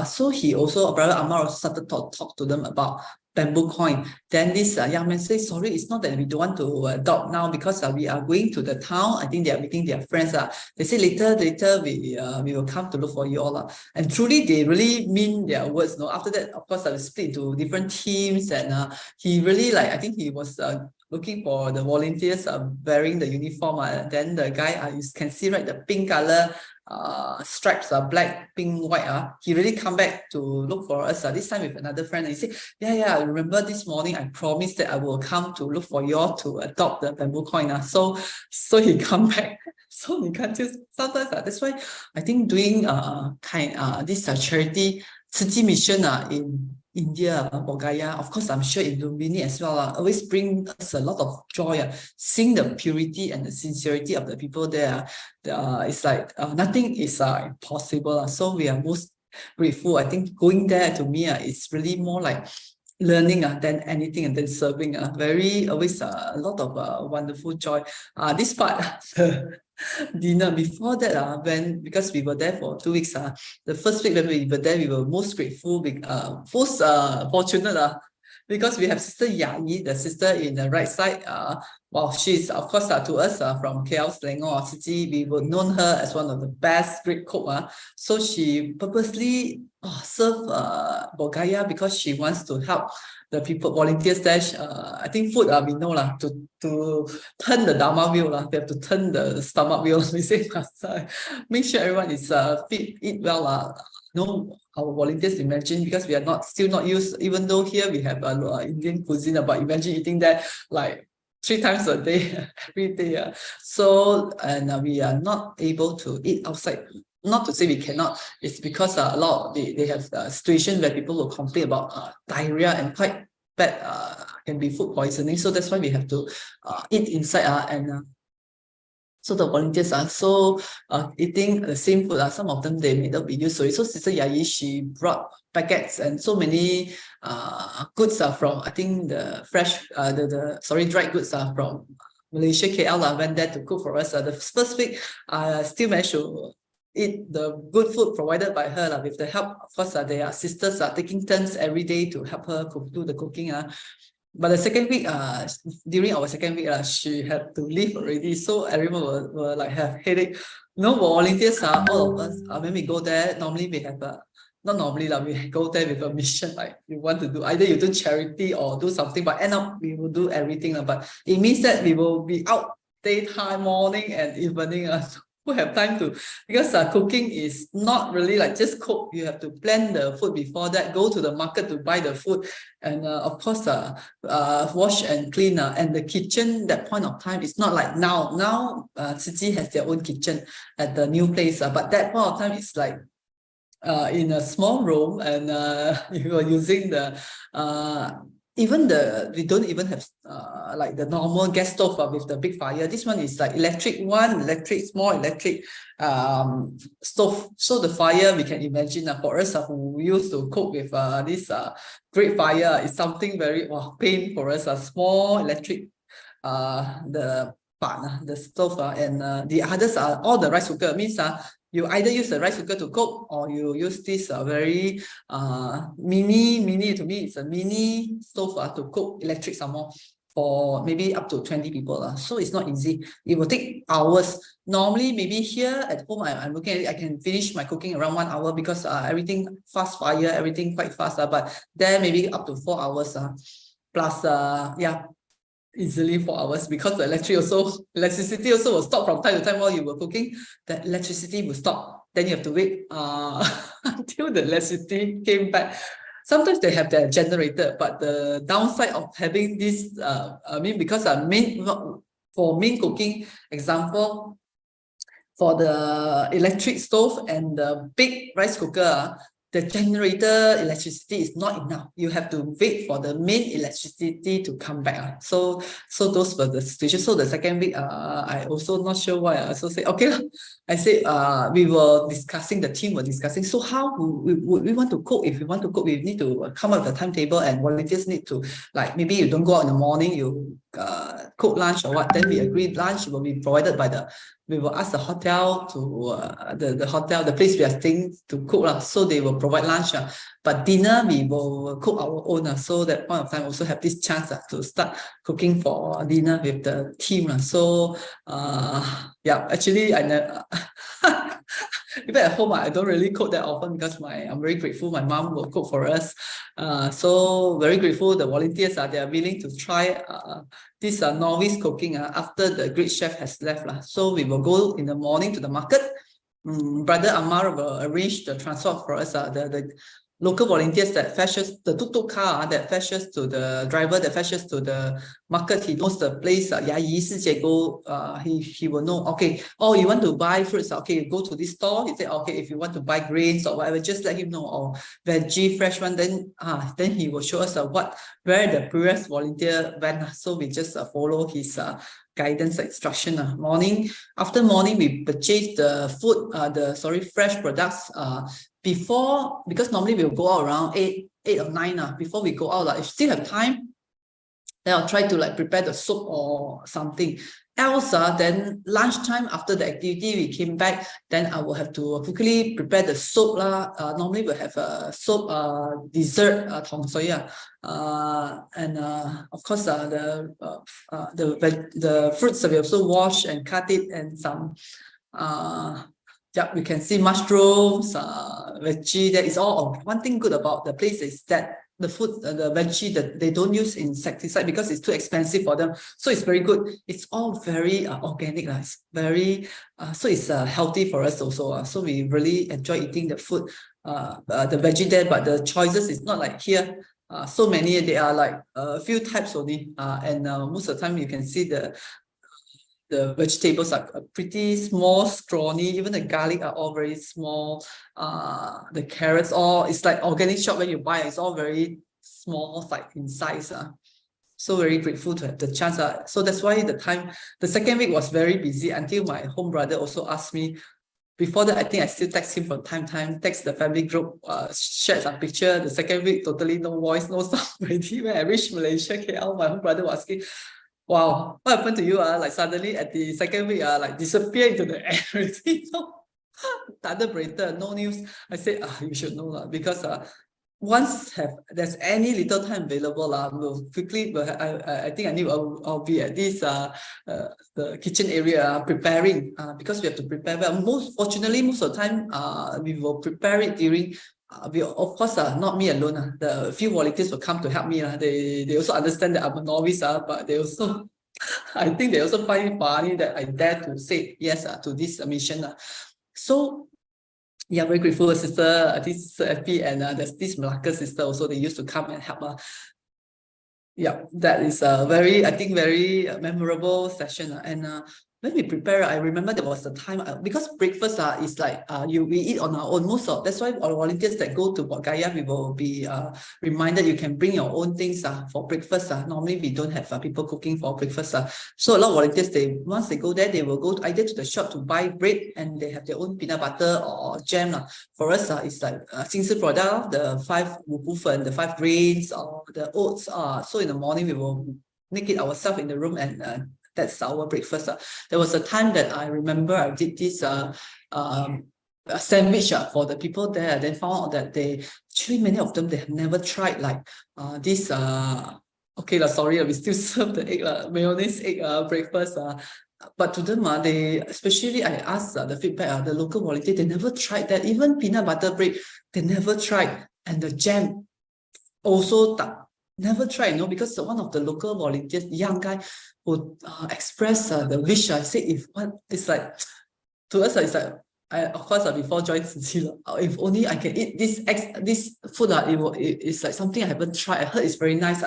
So he also, Brother Amar, also started to talk to them about bamboo coin. Then this young man says, sorry, it's not that we don't want to adopt now because we are going to the town. I think they are meeting their friends. They say later we will come to look for you all. And truly, they really mean their words. No? After that, of course, I will split into different teams, and he really, I think he was looking for the volunteers wearing the uniform. Then the guy, you can see, right, the pink color stripes are black, pink, white. He really come back to look for us. This time with another friend. And he said, yeah, I remember this morning I promised that I will come to look for you all to adopt the bamboo coin. So he come back. So you can't just sometimes that's why I think doing this charity city mission in India, Bodhgaya, of course, I'm sure in Lumbini as well, always bring us a lot of joy. Seeing the purity and the sincerity of the people there, it's like nothing is impossible. So we are most grateful. I think going there to me, it's really more like learning than anything, and then serving. Always a lot of wonderful joy. This part, dinner before that, because we were there for 2 weeks, the first week when we were there, we were most grateful, most fortunate, because we have Sister Yai, the sister in the right side. Well, she's of course to us from KL Selangor city. We would known her as one of the best great cook. So she purposely serve Bodhgaya because she wants to help the people, volunteers there. I think food we know to turn the Dharma wheel. We have to turn the stomach wheel. We say make sure everyone is fit, eat well. No, our volunteers, imagine, because we are still not used, even though here we have Indian cuisine, but imagine eating that like 3 times a day, every day. So, and we are not able to eat outside. Not to say we cannot, it's because a lot they have a situation where people will complain about diarrhea and quite bad, can be food poisoning. So that's why we have to eat inside, and so the volunteers are eating the same food. Some of them they may not be used to it. So Sister Yai, she brought packets and so many goods from, I think the fresh, dried goods from Malaysia, KL. Went there to cook for us. The first week, still managed to eat the good food provided by her with the help. Of course, there are sisters taking turns every day to help her do the cooking. But the second week, during our second week, she had to leave already. So everyone will like have headache. No volunteers, all of us, when we go there, normally we have not normally, we go there with a mission, like we want to do, either you do charity or do something, but end up we will do everything. But it means that we will be out daytime, morning and evening. who have time to, because cooking is not really like just cook. You have to plan the food before that, go to the market to buy the food, and of course wash and clean. And the kitchen, that point of time, is not like now. Now Cici has their own kitchen at the new place, but that point of time is like in a small room, and you are using the we don't even have like the normal gas stove with the big fire. This one is like small electric stove. So the fire, we can imagine for us who used to cook with this great fire, is something very pain for us. A small electric the stove, and the others are all the rice cooker. Means you either use the rice cooker to cook, or you use this very mini, to me it's a mini stove to cook electric some more, for maybe up to 20 people. So it's not easy. It will take hours. Normally, maybe here at home, I'm looking at it, I can finish my cooking around 1 hour, because everything fast fire, everything quite fast. But there maybe up to 4 hours plus easily 4 hours, because the electricity also will stop from time to time while you were cooking. The electricity will stop, then you have to wait until the electricity came back. Sometimes they have their generator, but the downside of having this, because for main cooking, example, for the electric stove and the big rice cooker, the generator electricity is not enough. You have to wait for the main electricity to come back. So those were the situations. So the second week, I also not sure why. I also say, okay, I said we were discussing, the team were discussing, so how we want to cook. If we want to cook, we need to come up with a timetable, and volunteers need to, like, maybe you don't go out in the morning, you cook lunch or what. Then we agreed lunch will be provided by we will ask the hotel to the place we are staying to cook, so they will provide lunch, but dinner we will cook our own. So that point of time also have this chance to start cooking for dinner with the team. So actually I never even at home I don't really cook that often, because I'm very grateful my mom will cook for us. So very grateful the volunteers they are willing to try this novice cooking after the great chef has left. So we will go in the morning to the market. Brother Amar will arrange the transport for us. The local volunteers that fetches the tuk-tuk car that fetches to the driver, that fetches to the market. He knows the place. He will know. Okay, oh, you want to buy fruits? Okay, you go to this store. He said, okay, if you want to buy grains or whatever, just let him know. Or veggie, fresh one. Then he will show us where the previous volunteer went. So we just follow his guidance instruction. After morning, we purchase the food, fresh products before, because normally we'll go out around 8 or 9. Before we go out, if still have time, then I'll try to prepare the soup or something else. Then lunchtime after the activity, we came back, then I will have to quickly prepare the soup. Normally we'll have a soup, dessert, thong soya, and of course the fruits we also wash and cut it, and some we can see mushrooms, veggie. That is all. One thing good about the place is that the food, the veggie, that they don't use insecticide because it's too expensive for them. So it's very good. It's all very organic. It's very so it's healthy for us also. So we really enjoy eating the food, the veggie there. But the choices is not like here. So many. They are like a few types only. And most of the time you can see the vegetables are pretty small, scrawny. Even the garlic are all very small. The carrots, it's like organic shop when you buy. It's all very small, like in size. So very grateful to have the chance. So that's why the second week was very busy, until my home brother also asked me. Before that, I think I still text him from time to time, text the family group, shared some picture. The second week, totally no voice, no sound already. When I reached Malaysia, KL, my home brother was asking, wow, what happened to you? Like suddenly at the second week, like disappear into the air already. No news. I said, you should know, because once there's any little time available, we'll quickly. I think I'll be at this the kitchen area preparing, because we have to prepare. Well, fortunately, most of the time we will prepare it during. Of course, not me alone. The few volunteers will come to help me. They also understand that I'm a novice, but they also I think they also find it funny that I dare to say yes to this mission. So yeah, very grateful, sister. This Sister FP and there's this Malacca sister also. They used to come and help. Yeah, that is a very, I think, very memorable session. And when we prepare, I remember there was a time because breakfast is like we eat on our own. That's why our volunteers that go to Bodhgaya, we will be reminded you can bring your own things for breakfast. Normally we don't have people cooking for breakfast. So a lot of volunteers, once they go there, they will go either to the shop to buy bread and they have their own peanut butter or jam. For us, it's like Xingshi product, the 5 wubufen, the 5 grains or the oats. So in the morning we will make it ourselves in the room and that's our breakfast. There was a time that I remember I did this a sandwich for the people there. Then found out that actually many of them, they have never tried like this. Okay, sorry, we still serve the egg, mayonnaise egg breakfast. But to them, especially I asked the feedback, the local volunteer, they never tried that. Even peanut butter bread, they never tried. And the jam also never tried, because one of the local volunteers, young guy, would express the wish. I said, it's like, to us, it's like, of course, before joining TC, if only I can eat this food, it's like something I haven't tried. I heard it's very nice.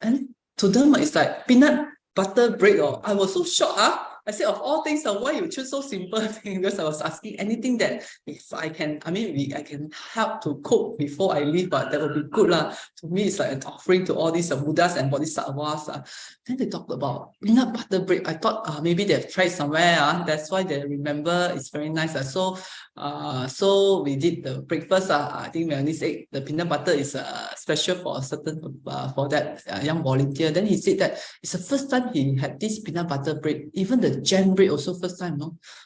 And to them, it's like peanut butter bread. I was so shocked. I said, of all things, why you choose so simple thing? Because I was asking anything that if I can, I can help to cook before I leave, but that would be good. To me, it's like an offering to all these Buddhas and Bodhisattvas. Then they talked about peanut butter bread. I thought maybe they've tried somewhere. That's why they remember. It's very nice. So we did the breakfast. I think mayonnaise egg, the peanut butter is special for a certain for that young volunteer. Then he said that it's the first time he had this peanut butter bread. Even the jam bread also first time.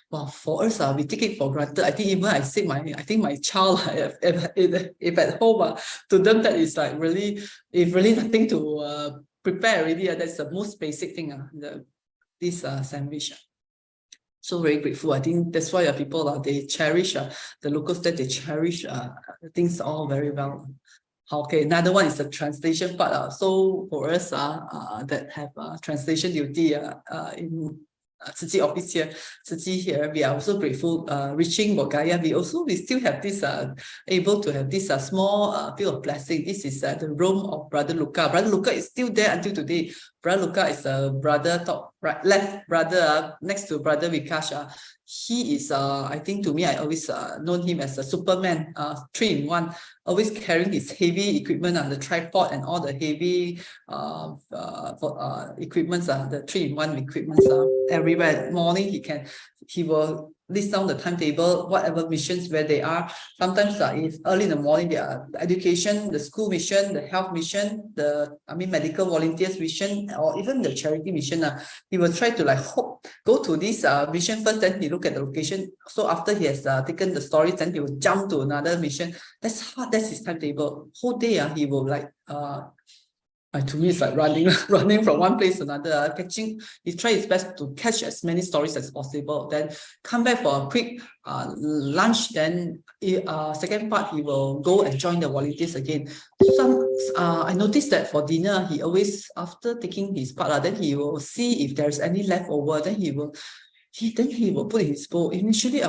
Well, for us, we take it for granted. I think even I say my child, if at home, to them that is like really nothing to prepare already. That's the most basic thing. This sandwich. So very grateful. I think that's why people they cherish the locals that they cherish things all very well. Okay, another one is the translation part. So for us that have translation duty in TC office here, TC here, we are also grateful. Reaching Bodhgaya, we still have this able to have this small feel of blessing. This is the room of Brother Luca. Brother Luca is still there until today. Brother Luca is a brother left brother next to Brother Vikash. He is I think to me, I always known him as a Superman, 3-in-1, always carrying his heavy equipment the tripod and all the heavy equipments, the 3-in-1 equipments everywhere. Morning he will list down the timetable, whatever missions where they are. Sometimes if early in the morning they are education, the school mission, the health mission, the medical volunteers mission, or even the charity mission. He will try to go to this mission first, then he look at the location. So after he has taken the stories, then he will jump to another mission. That's his timetable. Whole day he will to me, it's like running from one place to another, he tries his best to catch as many stories as possible, then come back for a quick lunch, then second part, he will go and join the volunteers again. I noticed that for dinner, he always, after taking his part, then he will see if there's any leftover, then he will put in his bowl. Initially, I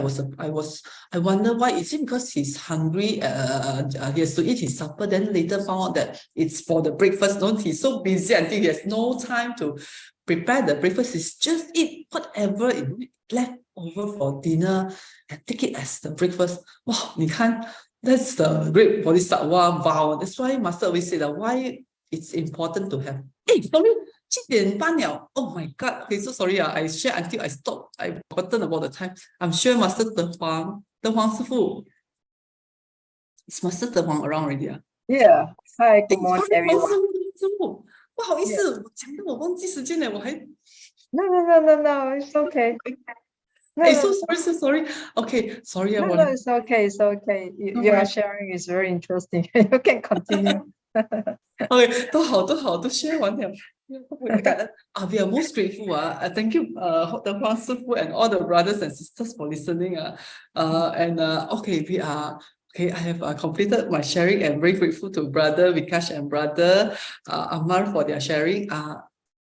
wonder why. Is it because he's hungry? He has to eat his supper. Then later found out that it's for the breakfast. He's so busy until he has no time to prepare the breakfast. He's just eat whatever is left over for dinner and take it as the breakfast. Wow, that's the great Bodhisattva vow. That's why Master always say that why it's important to have. Hey, sorry. 7:30 了. Oh my God. Okay, so sorry. I share until I stopped. I've forgotten about the time. I'm sure Master De Huang师傅. Is Master De Huang around already? Yeah. Hi, good morning, everyone. 不好意思，讲到我忘记时间了，我还 No, it's okay. Hey, so sorry. Okay, sorry. No, it's okay. Your sharing is very interesting. You can continue. Okay, 都好，都 share 完了。We are most grateful. Thank you, the Huang Sifu and all the brothers and sisters for listening. Okay, I have completed my sharing and very grateful to Brother Vikash and Brother Amar for their sharing.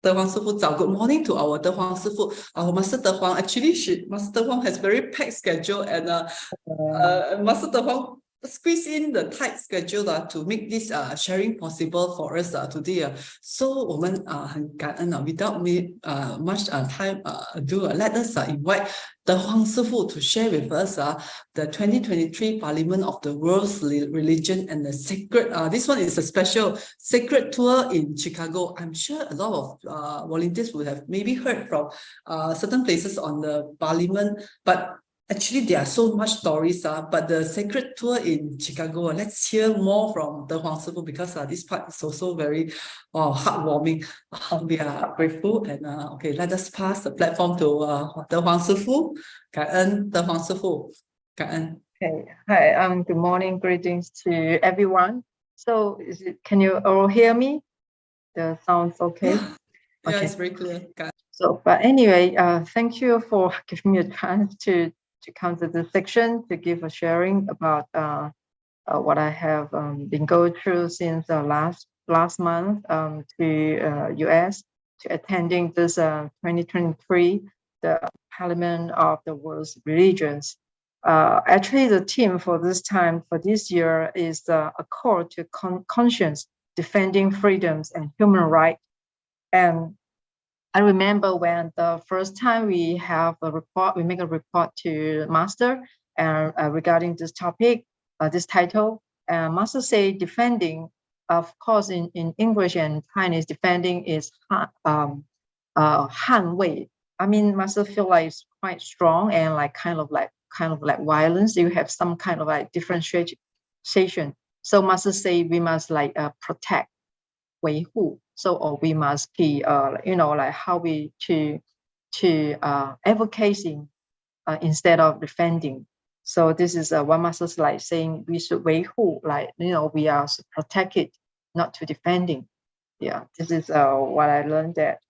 De Huang Sifu Zao. Good morning to our De Huang Sifu. Our Master De Huang, actually, Master De Huang has very packed schedule, and Master De Huang squeeze in the tight schedule to make this sharing possible for us today. So 我们很感恩without much time ado, let us invite the Huang Sifu to share with us the 2023 Parliament of the World's Religion and the Sacred. This one is a special sacred tour in Chicago. I'm sure a lot of volunteers would have maybe heard from certain places on the Parliament, but actually, there are so much stories, but the sacred tour in Chicago, let's hear more from the Huang Sifu, because this part is also very heartwarming. We are grateful, and okay, let us pass the platform to the Huang Sifu.感恩the Huang Sifu.感恩. Okay. Hi. Good morning. Greetings to everyone. So, can you all hear me? The sound's okay. Yeah, okay. It's very clear. So, but anyway, thank you for giving me a chance to come to this section to give a sharing about what I have been going through since last month to US, to attending this 2023 the Parliament of the World's Religions. Actually, the theme for this year is a call to conscience, defending freedoms and human rights. And I remember when the first time we make a report to Master regarding this topic, this title, Master say defending, of course, in English and Chinese, defending is Han Wei. I mean, Master feel like it's quite strong and like kind of like violence. You have some kind of like differentiation. So Master say we must like protect, 维护. So, or we must be, like how we to advocating instead of defending. So this is one master's like saying we should 维护, like we are protected, not to defending. Yeah, this is what I learned that.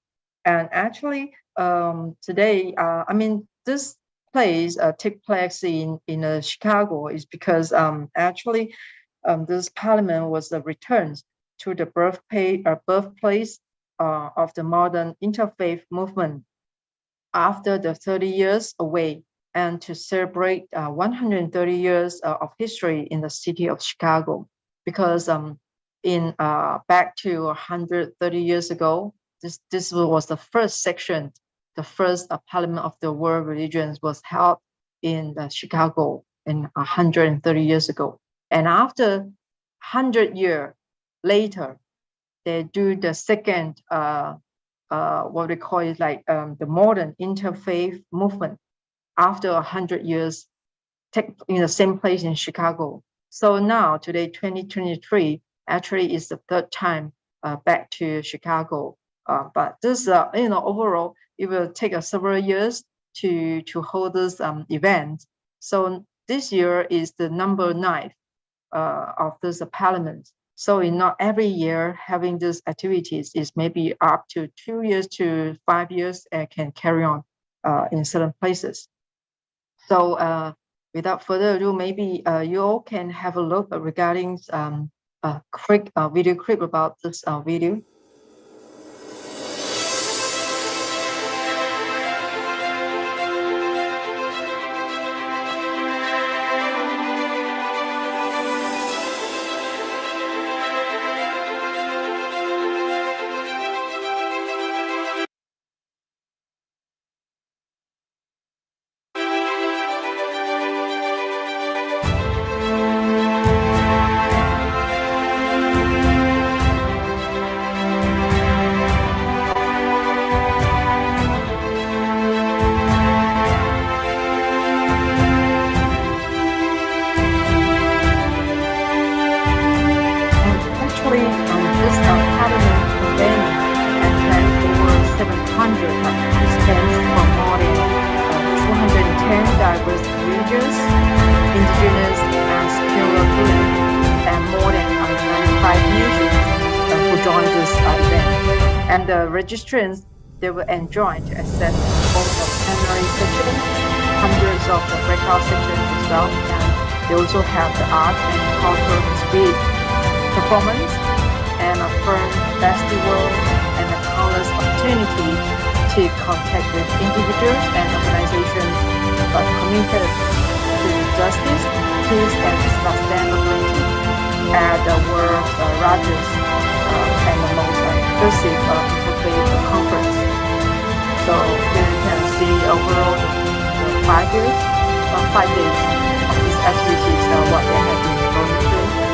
And actually, today, I mean, this place take place in Chicago is because actually, this parliament was a return to the birthplace of the modern interfaith movement after the 30 years away, and to celebrate 130 years of history in the city of Chicago. Because in back to 130 years ago, this was the first section, the first Parliament of the World Religions was held in Chicago in 130 years ago. And after 100 years later, they do the second, what we call it like the modern interfaith movement after 100 years, take in the same place in Chicago. So now today, 2023, actually is the third time back to Chicago. But this, overall, it will take several years to hold this event. So this year is the number 9 of this parliament. So in not every year having these activities is maybe up to 2 years to 5 years and can carry on in certain places. So without further ado, maybe you all can have a look regarding a quick video clip about this video. And the registrants, they will enjoy to access both the plenary sessions, hundreds of the breakout sessions as well, and they also have the art and cultural display performance and a film festival and the countless activities ability to contact with individuals and organizations committed to justice, peace, and sustainability at the world's largest and the most inclusive interfaith conference. So here you can see overall the 5 years or 5 days of these activities, what they have been going through.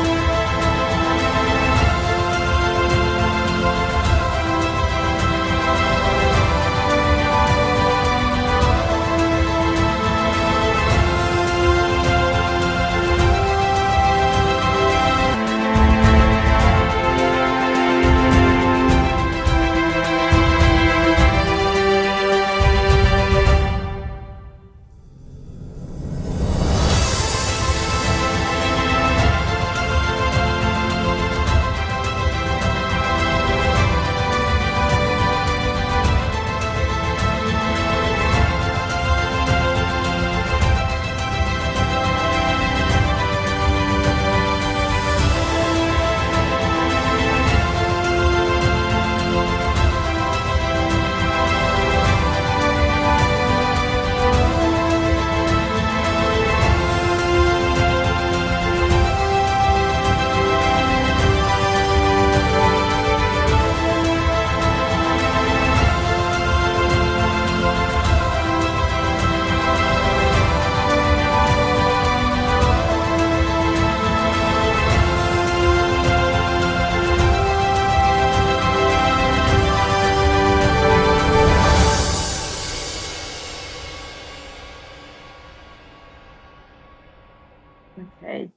Okay.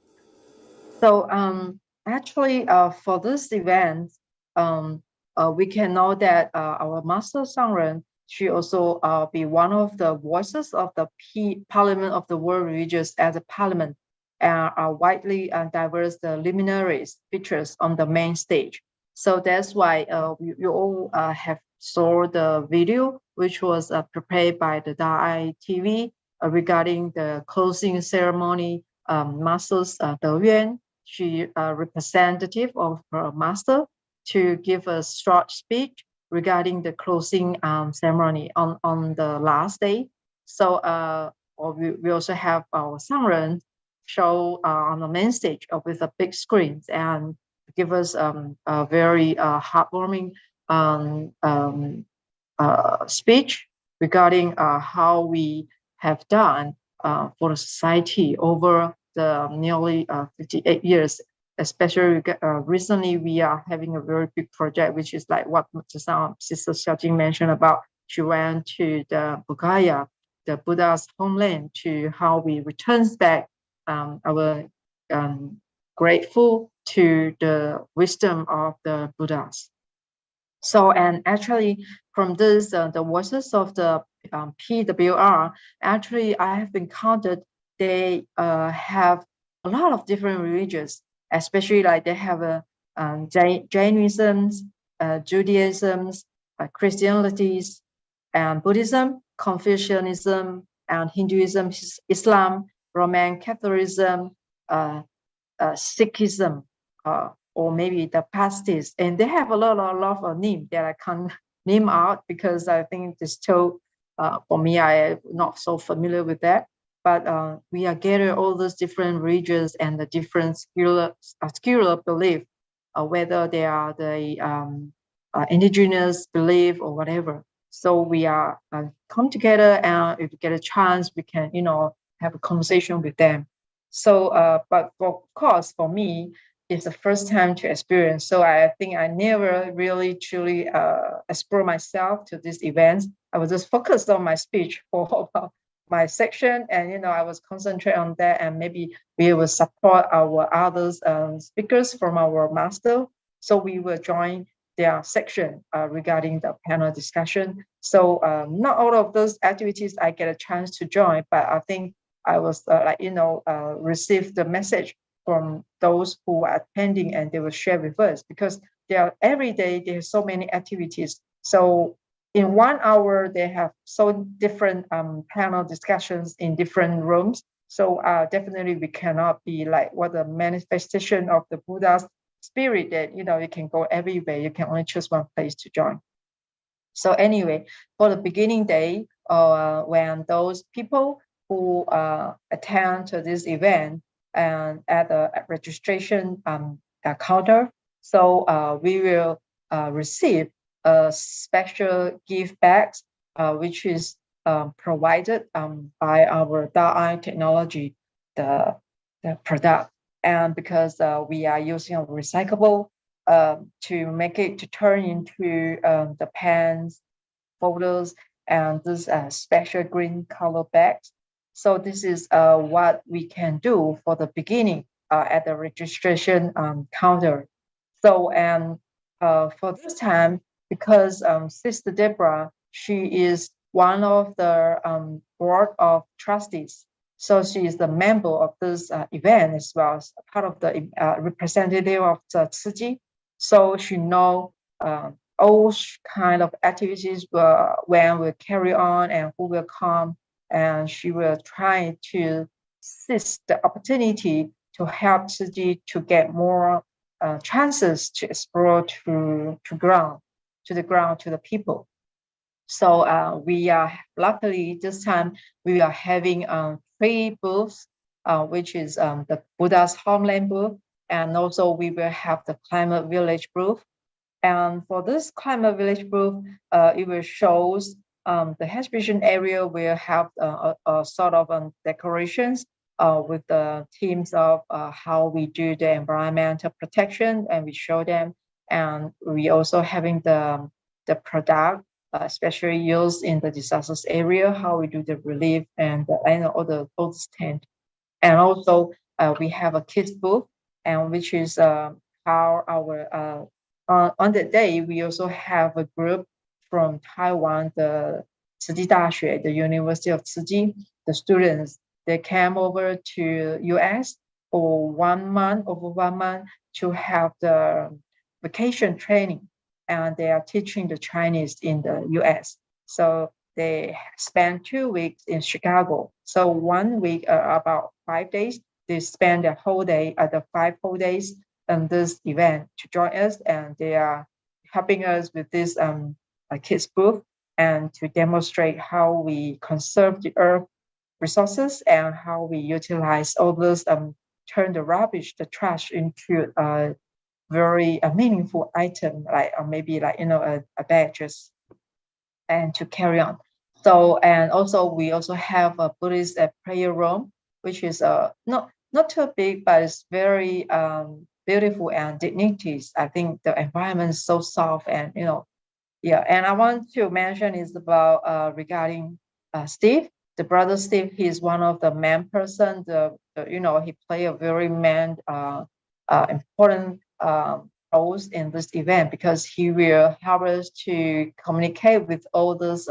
So actually, for this event, we can know that our Master Sangren, she also be one of the voices of the Parliament of the World Religious as a parliament, and are widely diverse the luminaries features on the main stage. So that's why you all have saw the video, which was prepared by the Dai TV regarding the closing ceremony. Masters De Yuan, she representative of her master, to give a short speech regarding the closing ceremony on the last day. So we also have our Sangren show on the main stage with a big screens and give us a very heartwarming speech regarding how we have done for the society over the nearly 58 years. Especially recently, we are having a very big project, which is like what Sister Su Ching mentioned about. She went to the Bodhgaya, the Buddha's homeland, to how we return back our grateful to the wisdom of the Buddhas. So, and actually from this, the voices of the PWR, actually I have been counted, they have a lot of different religions, especially like they have a Jainism, Judaism, Christianities, and Buddhism, Confucianism, and Hinduism, Islam, Roman Catholicism, Sikhism, or maybe the pastis, and they have a lot of names that I can't name out because I think this too, for me, I am not so familiar with that. But we are gathering all those different regions and the different secular belief, whether they are the indigenous belief or whatever. So we are come together, and if we get a chance, we can, have a conversation with them. So, but of course, for me, it's the first time to experience. So I think I never really truly explore myself to these events. I was just focused on my speech for my section, and I was concentrating on that, and maybe we will support our others speakers from our master. So we will join their section regarding the panel discussion. So not all of those activities I get a chance to join, but I think I was receive the message from those who are attending, and they will share with us because every day there's so many activities. So in 1 hour, they have so different panel discussions in different rooms. So definitely we cannot be like what the manifestation of the Buddha's spirit that, you can go everywhere. You can only choose one place to join. So anyway, for the beginning day, when those people who attend to this event and at the registration counter, so we will receive a special gift bags, which is provided by our Da'ai technology, the product. And because we are using a recyclable to make it to turn into the pens, folders, and this special green color bags. So this is what we can do for the beginning at the registration counter. So and for this time, because Sister Deborah, she is one of the board of trustees. So she is the member of this event as well as part of the representative of the city. So she know all kind of activities when we carry on and who will come, and she will try to seize the opportunity to help city to get more chances to explore to the people. So we are luckily this time we are having 3 booths, which is the Buddha's Homeland booth, and also we will have the Climate Village booth. And for this Climate Village booth, it will shows the Aspiration area will have a sort of decorations with the themes of how we do the environmental protection, and we show them. And we also having the product, especially used in the disasters area, how we do the relief and all the tent. And also we have a kids booth, and which is how our on the day we also have a group from Taiwan, the Tzu Daxue, the University of Tzu, the students. They came over to US for 1 month, over 1 month, to have the vacation training, and they are teaching the Chinese in the US. So they spend 2 weeks in Chicago. So 1 week, about 5 days, they spend the whole day, the 5 whole days on this event to join us, and they are helping us with this kids booth and to demonstrate how we conserve the earth resources and how we utilize all this turn the rubbish, the trash into a very meaningful item, like maybe like a bag just and to carry on. So and also we also have a Buddhist prayer room, which is not too big, but it's very beautiful and dignities. I think the environment is so soft, and yeah. And I want to mention is about regarding Steve, the brother Steve. He's one of the main person. He play a very important roles in this event, because he will help us to communicate with all those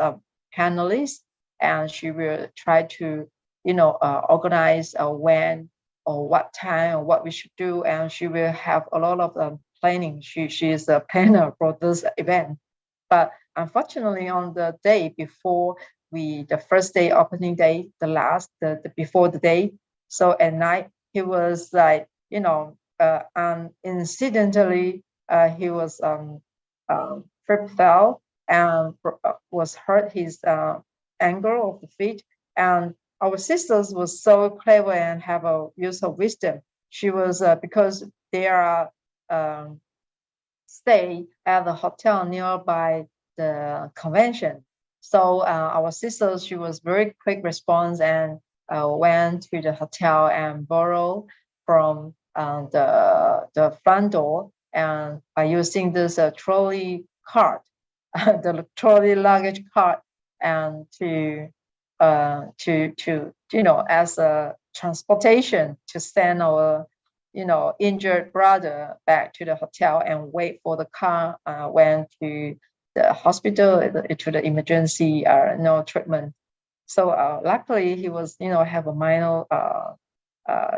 panelists, and she will try to organize when or what time or what we should do, and she will have a lot of planning. She is a planner for this event. But unfortunately, on the day before the first day opening day, the before the day, so at night he was like incidentally he was fell and was hurt his ankle of the feet. And our sisters was so clever and have a use of wisdom. She was because they are stay at the hotel nearby the convention. So our sisters, she was very quick response and went to the hotel and borrow from the front door, and by using this trolley cart, the trolley luggage cart, and to as a transportation to send our injured brother back to the hotel and wait for the car went to the hospital to the emergency treatment. So luckily he was have a minor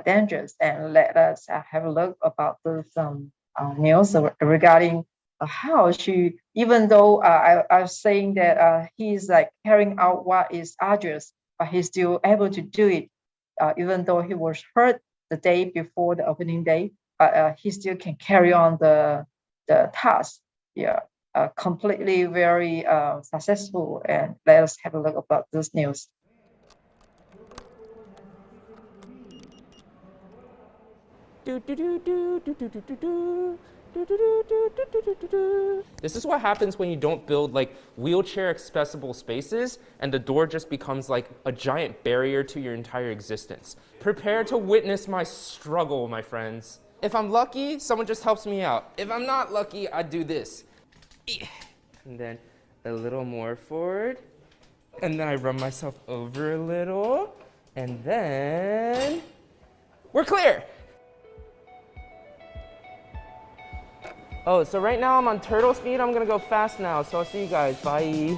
dangers, and let us have a look about this news regarding how she, even though I was saying that he's like carrying out what is arduous, but he's still able to do it, even though he was hurt the day before the opening day, but he still can carry on the task. Yeah. completely very successful. And let us have a look about this news. This is what happens when you don't build like wheelchair accessible spaces and the door just becomes like a giant barrier to your entire existence. Prepare to witness my struggle, my friends. If I'm lucky, someone just helps me out. If I'm not lucky, I do this. And then a little more forward. And then I run myself over a little. And then we're clear. Oh, so right now I'm on turtle speed. I'm gonna go fast now, so I'll see you guys. Bye.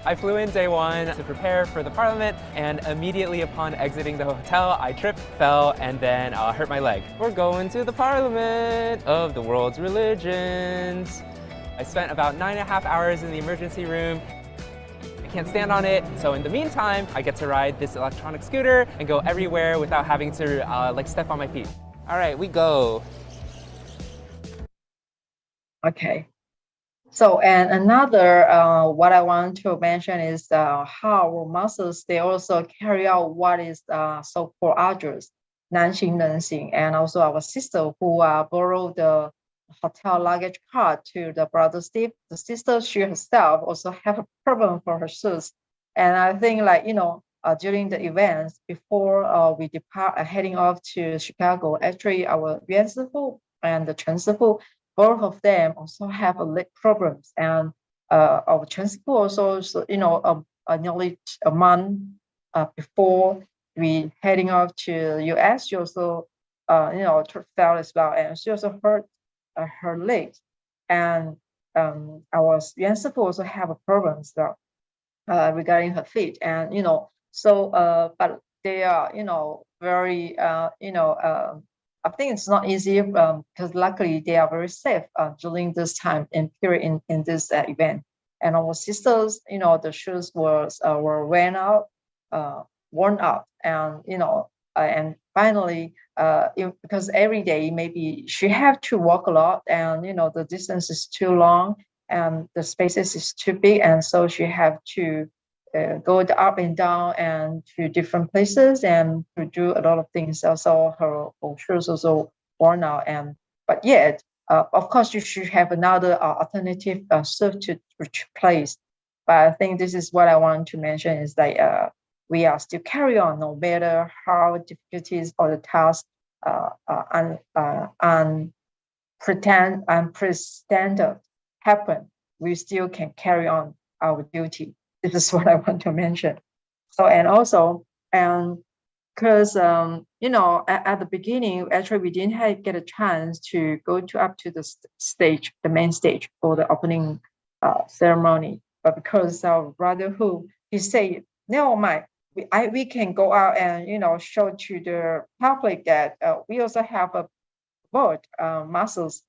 I flew in day one to prepare for the parliament, and immediately upon exiting the hotel, I tripped, fell, and then hurt my leg. We're going to the parliament of the world's religions. I spent about 9.5 hours in the emergency room. I can't stand on it, so in the meantime, I get to ride this electronic scooter and go everywhere without having to like step on my feet. All right, we go. Okay. So, and another, what I want to mention is how our muscles, they also carry out what is so-called arduous, 难行能行, and also our sister who borrowed the hotel luggage cart to the brother Steve. The sister, she herself also have a problem for her shoes. And I think like, during the events, before we depart, heading off to Chicago, actually our Yuan Sifu and the Chen Sifu, both of them also have a leg problems, and our Chen Sifu also, nearly a month before we heading off to US, she also, fell as well, and she also hurt her legs, and our Yuan Sifu also have a problem so, regarding her feet, and but they are, very, I think it's not easy because luckily they are very safe during this time and period in this event. And our sisters, the shoes were worn out, and and finally, because every day maybe she have to walk a lot, and the distance is too long, and the spaces is too big, and so she have to go up and down and to different places and to do a lot of things. Also, her shoes also worn out, but yet, of course, you should have another alternative surf to replace. But I think this is what I want to mention is that we are still carry on no matter how difficulties or the task unprecedented happen. We still can carry on our duty. This is what I want to mention. So, and also, because, at the beginning, actually, we didn't get a chance to go up to the stage, the main stage for the opening ceremony. But because our brother he said, no, we can go out and, show to the public that we also have a vote muscles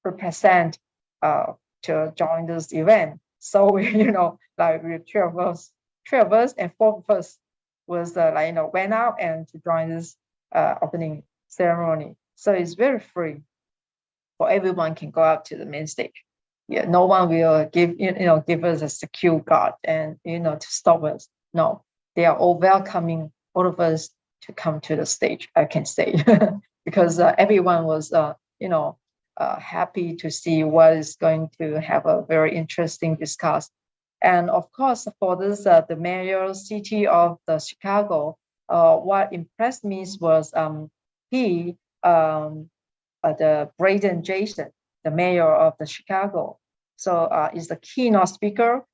represent to join this event. So we, like we three of us and four of us was went out and to join this opening ceremony. So it's very free for everyone can go out to the main stage. Yeah, no one will give us a secure guard and to stop us. No, they are all welcoming all of us to come to the stage. I can say because everyone was happy to see what is going to have a very interesting discuss. And of course, for this, the mayor city of the Chicago, what impressed me was the Braden Jason, the mayor of the Chicago. So is the keynote speaker,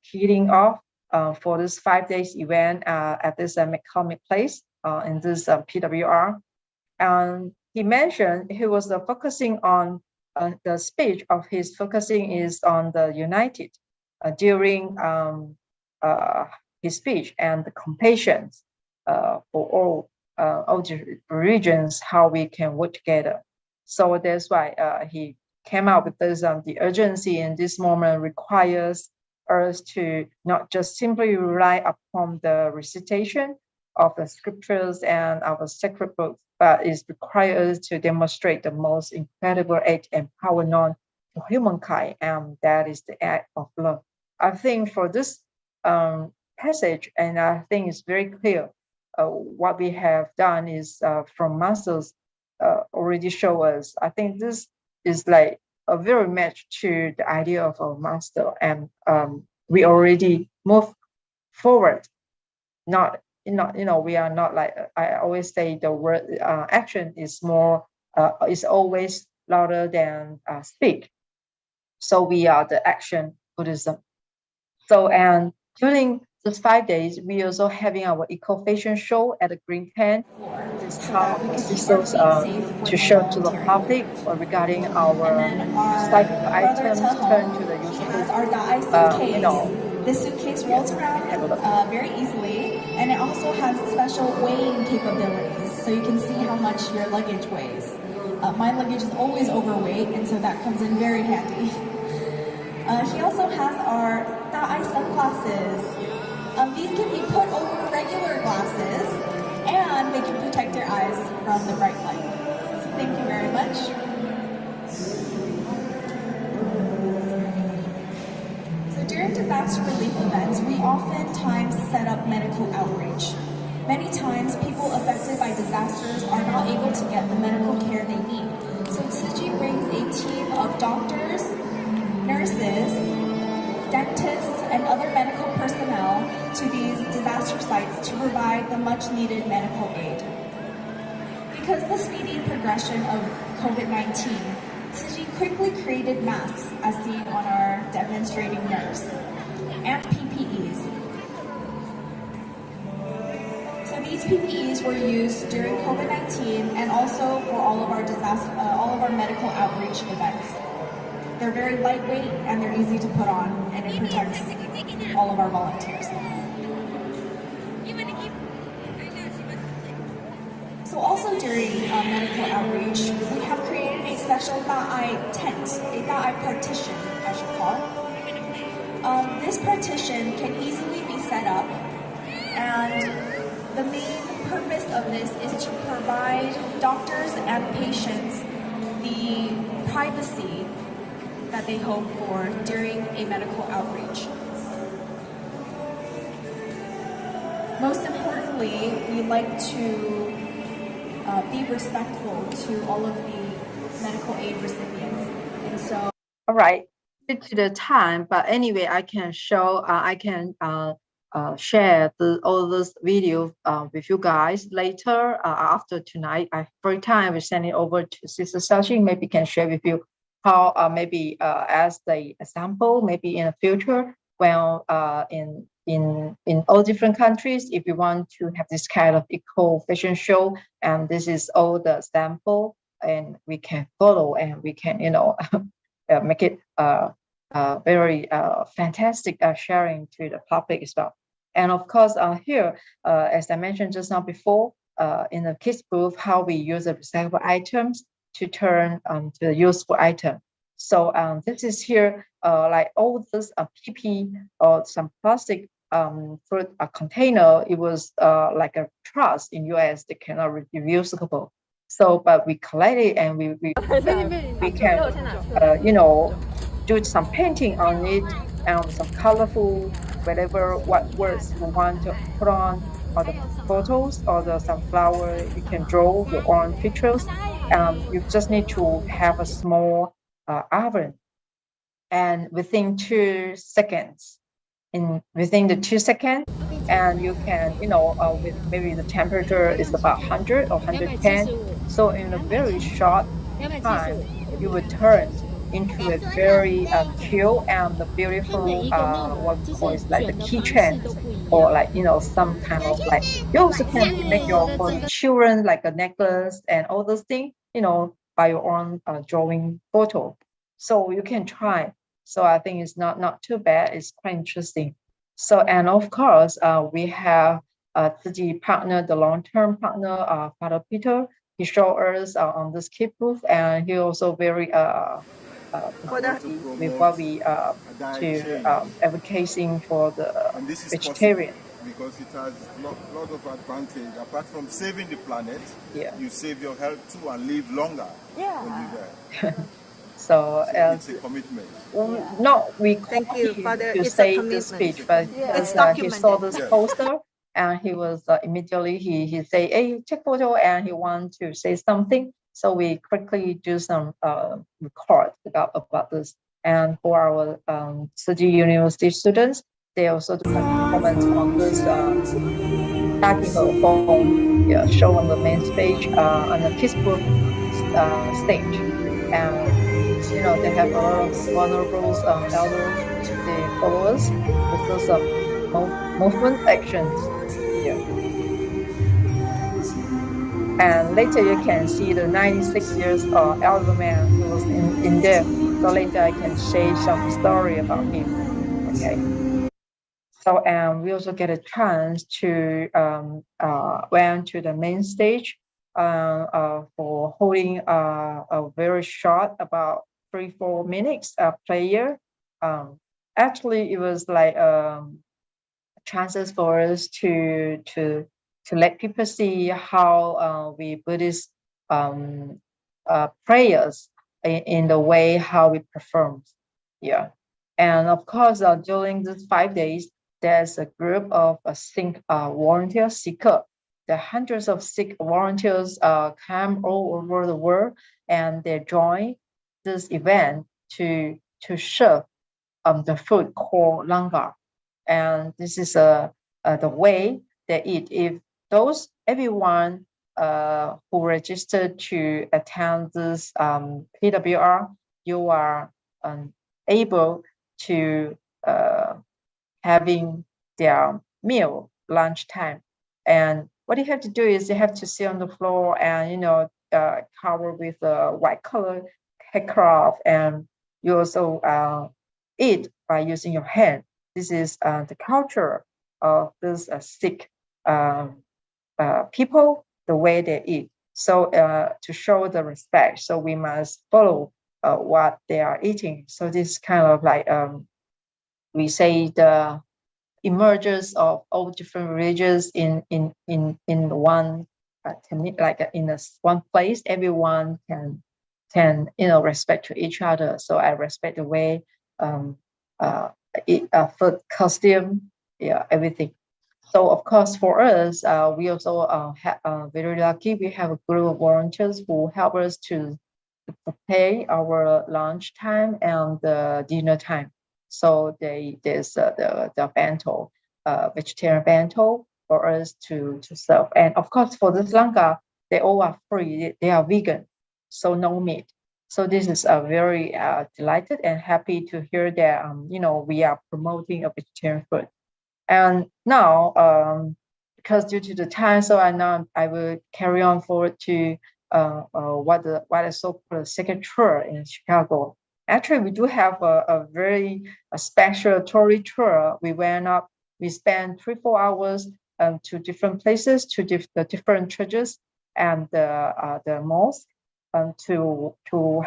kicking off for this 5 days event at this McCormick Place in this PWR. And he mentioned he was focusing on the speech of his focusing is on the United during his speech and the compassion for all the regions, how we can work together. So that's why he came out with this, the urgency in this moment requires us to not just simply rely upon the recitation of the scriptures and our sacred books, but it requires us to demonstrate the most incredible act and power known humankind, and that is the act of love. I think for this passage, and I think it's very clear, what we have done is from masters already show us. I think this is like a very match to the idea of our master, and we already move forward. Not we are not like I always say the word action is more is always louder than speak. So we are the action Buddhism. So and during these 5 days, we also having our eco fashion show at the Green Pen. This is how sisters to show to the public regarding our recycled items turn to the usable. This suitcase rolls around very easily, and it also has special weighing capabilities, so you can see how much your luggage weighs. My luggage is always overweight, and so that comes in very handy. He also has our eye sunglasses. These can be put over regular glasses, and they can protect your eyes from the bright light. So thank you very much. During disaster relief events, we oftentimes set up medical outreach. Many times, people affected by disasters are not able to get the medical care they need. So Tzu Chi brings a team of doctors, nurses, dentists, and other medical personnel to these disaster sites to provide the much-needed medical aid. Because the speedy progression of COVID-19, Tzu Chi quickly created masks, as seen on our demonstrating nurse, and PPEs. So these PPEs were used during COVID-19 and also for all of our medical outreach events. They're very lightweight and they're easy to put on, and it protects all of our volunteers. So also during medical outreach, we have created a special Da'ai tent, a Da'ai partition, I should call it. This partition can easily be set up, and the main purpose of this is to provide doctors and patients the privacy that they hope for during a medical outreach. Most importantly, we like to be respectful to all of the medical aid recipients. And so, all right, to the time, but anyway, I can show, I can share all this video with you guys later after tonight. For time, I will send it over to Sister Su Ching. Maybe can share with you how maybe as the example, maybe in the future, when in all different countries, if you want to have this kind of eco fashion show, and this is all the sample, and we can follow, and we can make it very fantastic sharing to the public as well. And of course, here, as I mentioned just now before, in the kids booth, how we use the recyclable items to turn to the useful item. So this is here, like all this PP or some plastic fruit container. It was like a truss in US. They cannot be reusable. So, but we collect it, and we can do some painting on it, and some colorful whatever what words you want to put on, or the photos, or the some flower. You can draw your own pictures. You just need to have a small oven, and within 2 seconds, within the 2 seconds, and you can with maybe the temperature is about 100 or 110. So in a very short time, you will turn into a very chill and beautiful what we call is like the keychain, or like some kind of like you also can make your for children like a necklace and all those things by your own drawing photo. So you can try. So I think it's not too bad. It's quite interesting. So, and of course, we have the partner, the long-term partner, Father Peter. He showed us on this kid booth, and he also very with what we to advocating for the vegetarian. Because it has a lot of advantage. Apart from saving the planet, you save your health too and live longer. Yeah. So it's a commitment. no, we call Thank you, him Father. to It's a say the commitment. speech, but It's because he saw documented. this Yes. poster and he was immediately he say, "Hey, take photo," and he want to say something. So we quickly do some record about this. And for our City University students, they also do comment on this article phone, yeah, show on the main stage on a peaceful stage. And they have a lot of vulnerable elders, they follow us with those movement actions. Yeah. And later you can see the 96 years elder man who was in there. So later I can say some story about him. Okay. So we also get a chance to went to the main stage for holding a very short, about 3-4 minutes prayer. Actually, it was like chances for us to let people see how we Buddhist prayers in the way how we perform. Yeah. And of course, during these 5 days, there's a group of Sikh volunteer seeker. The hundreds of Sikh volunteers come all over the world, and they join this event to serve the food called langar. And this is the way they eat. If everyone who registered to attend this PWR, you are able to having their meal lunchtime. And what you have to do is you have to sit on the floor and cover with a white color headcloth, and you also eat by using your hand. This is the culture of this Sikh people, the way they eat. So to show the respect, so we must follow what they are eating. So this kind of like we say the emergence of all different religions in one like in one place. Everyone can respect to each other. So I respect the way food, costume, yeah, everything. So of course for us, we also very lucky. We have a group of volunteers who help us to prepare our lunch time and the dinner time. So there's the bento, vegetarian bento for us to serve. And of course for this langar, they all are free. They are vegan, so no meat. So this is very delighted and happy to hear that we are promoting a vegetarian food. And now because due to the time, so I will carry on forward to what is so-called second tour in Chicago. Actually, we do have a very special tour tour. We went up, we spent 3-4 hours to different places, to the different churches and the mosque, to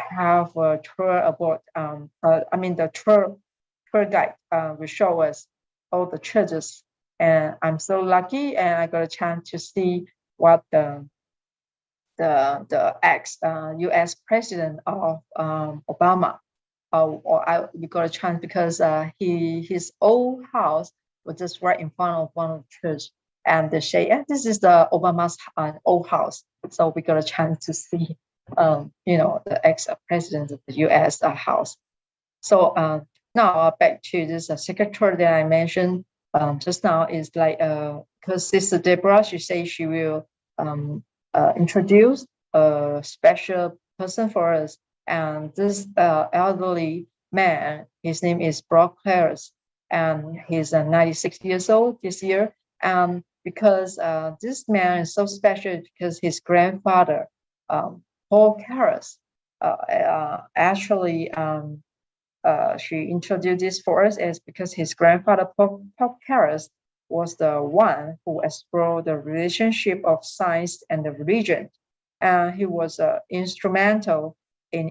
have a tour about. The tour guide will show us all the churches, and I'm so lucky, and I got a chance to see what the ex-U.S. president of Obama. We got a chance because his old house was just right in front of one of the church, and they say, this is the Obama's old house. So we got a chance to see, the ex-president of the U.S. House. So now back to this secretary that I mentioned just now is like because Sister Deborah, she says she will introduce a special person for us. And this elderly man, his name is Brock Harris, and he's 96 years old this year. And because this man is so special because his grandfather, Paul Harris, actually she introduced this for us is because his grandfather, Paul Harris, was the one who explored the relationship of science and the religion. And he was instrumental in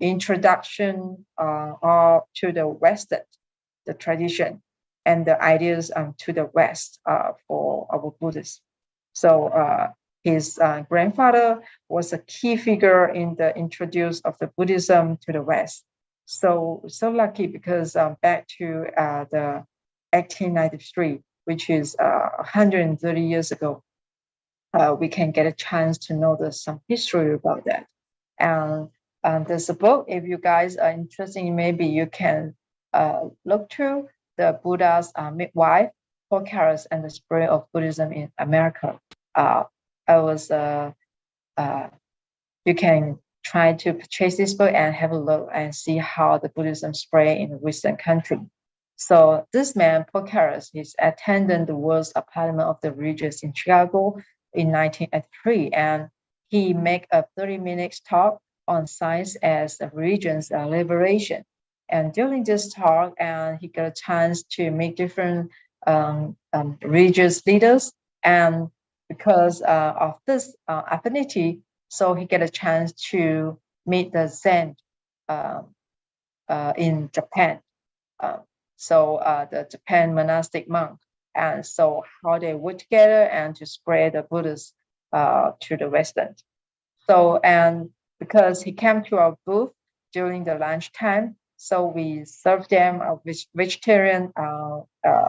introduction to the West, the tradition and the ideas to the West for our Buddhists. So his grandfather was a key figure in the introduce of the Buddhism to the West. So lucky because back to the 1893, which is 130 years ago, we can get a chance to know some history about that. And there's a book, if you guys are interested, maybe you can look to the Buddha's midwife, 4 Carats and the Spread of Buddhism in America. You can try to purchase this book and have a look and see how the Buddhism spread in the Western country. So this man, Paul Carras, he's attended the World's Parliament of the Religious in Chicago in 1983, and he make a 30-minute talk on science as a religion's liberation. And during this talk, he got a chance to meet different religious leaders, and because of this affinity, so he get a chance to meet the Zen in Japan. The Japan monastic monk, and so how they work together and to spread the Buddhism to the Western. So, and because he came to our booth during the lunchtime, so we served them a vegetarian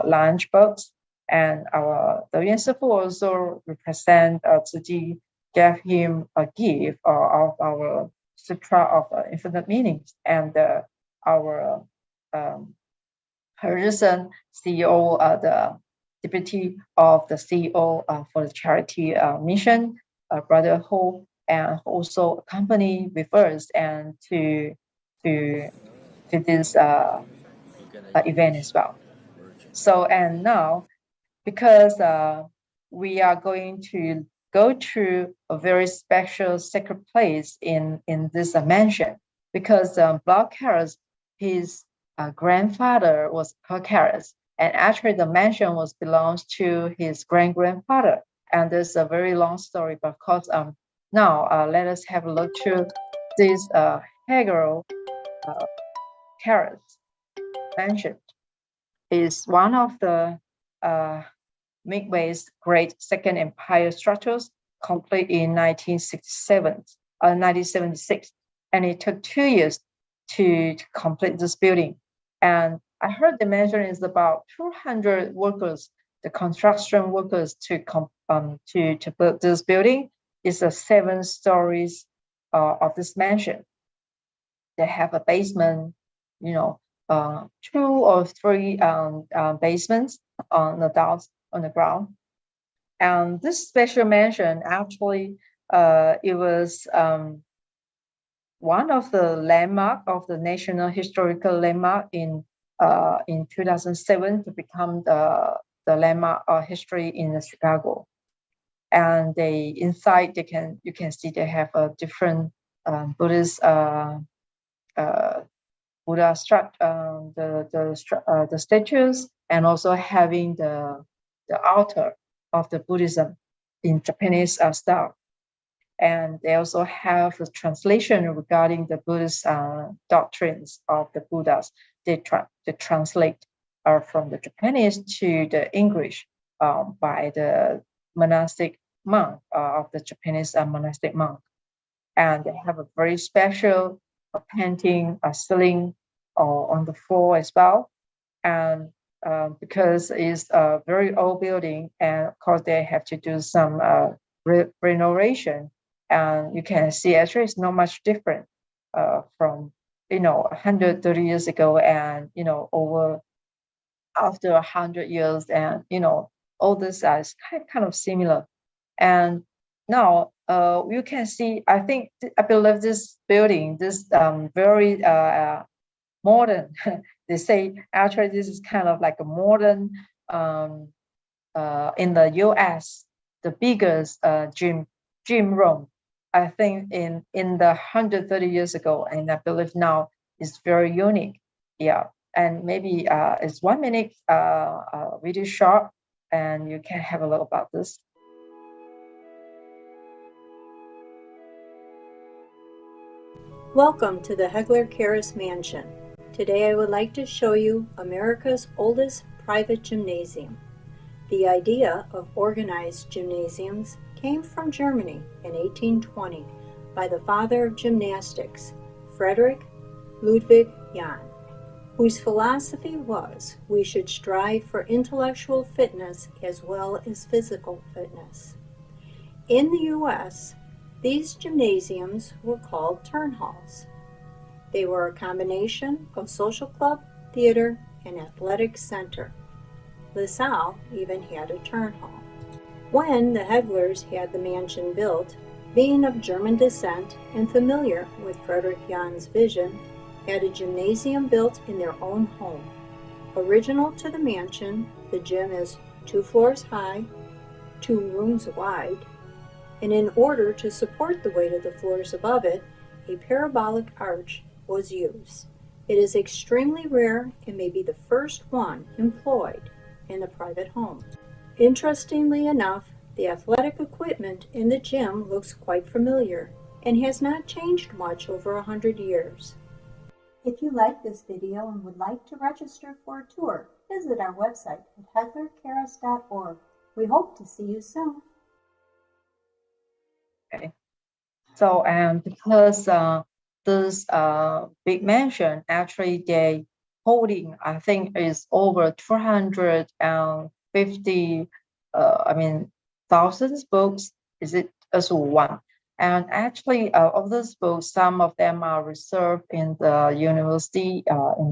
lunch box, and our Doyen Sifu also represent Tzu Chi, gave him a gift of our Sutra of Infinite Meanings, and our Harrison, CEO, the deputy of the CEO for the charity mission, Brother Ho, and also accompany with us and to this event as well. So, and now, because we are going to go to a very special sacred place in this mansion, because Block Carras, his grandfather was Paul Carras, and actually the mansion belongs to his great-grandfather. And there's a very long story, but of course, now let us have a look to this Hegel Carras mansion. Is one of the Midway's great Second Empire structures, complete in 1976, and it took 2 years to complete this building. And I heard the mansion is about 200 workers, the construction workers to build this building. Is 7 stories of this mansion. They have a basement, 2 or 3 basements on the ground. And this special mansion, actually, it was one of the landmark of the National Historical Landmark in 2007 to become the landmark history in Chicago. And inside you can see they have a different Buddhist Buddha the statues, and also having the altar of the Buddhism in Japanese style. And they also have the translation regarding the Buddhist doctrines of the Buddhas. They translate from the Japanese to the English by the monastic monk of the Japanese monastic monk. And they have a very special painting ceiling on the floor as well. And because it's a very old building, and of course they have to do some renovation. And you can see actually it's not much different from 130 years ago, and over after 100 years, and all this is kind of similar. And now you can see, I believe this building, this very modern. They say actually this is kind of like a modern in the US, the biggest gym room. I think in the 130 years ago, and I believe now is very unique. Yeah, and maybe it's 1 minute video short, and you can have a look about this. Welcome to the Hegler Carras Mansion. Today I would like to show you America's oldest private gymnasium. The idea of organized gymnasiums came from Germany in 1820 by the father of gymnastics, Friedrich Ludwig Jahn, whose philosophy was we should strive for intellectual fitness as well as physical fitness. In the U.S., these gymnasiums were called turn halls. They were a combination of social club, theater, and athletic center. LaSalle even had a turn hall. When the Heglers had the mansion built, being of German descent and familiar with Friedrich Jahn's vision, had a gymnasium built in their own home. Original to the mansion, the gym is 2 floors high, 2 rooms wide, and in order to support the weight of the floors above it, a parabolic arch was used. It is extremely rare and may be the first one employed in a private home. Interestingly enough, the athletic equipment in the gym looks quite familiar and has not changed much over 100 years. If you like this video and would like to register for a tour, visit our website at heglerkeras.org. We hope to see you soon. Okay. So, because this big mansion, actually they holding, I think, is over 250, thousands books. Is it as one? And actually, of those books, some of them are reserved in the university, in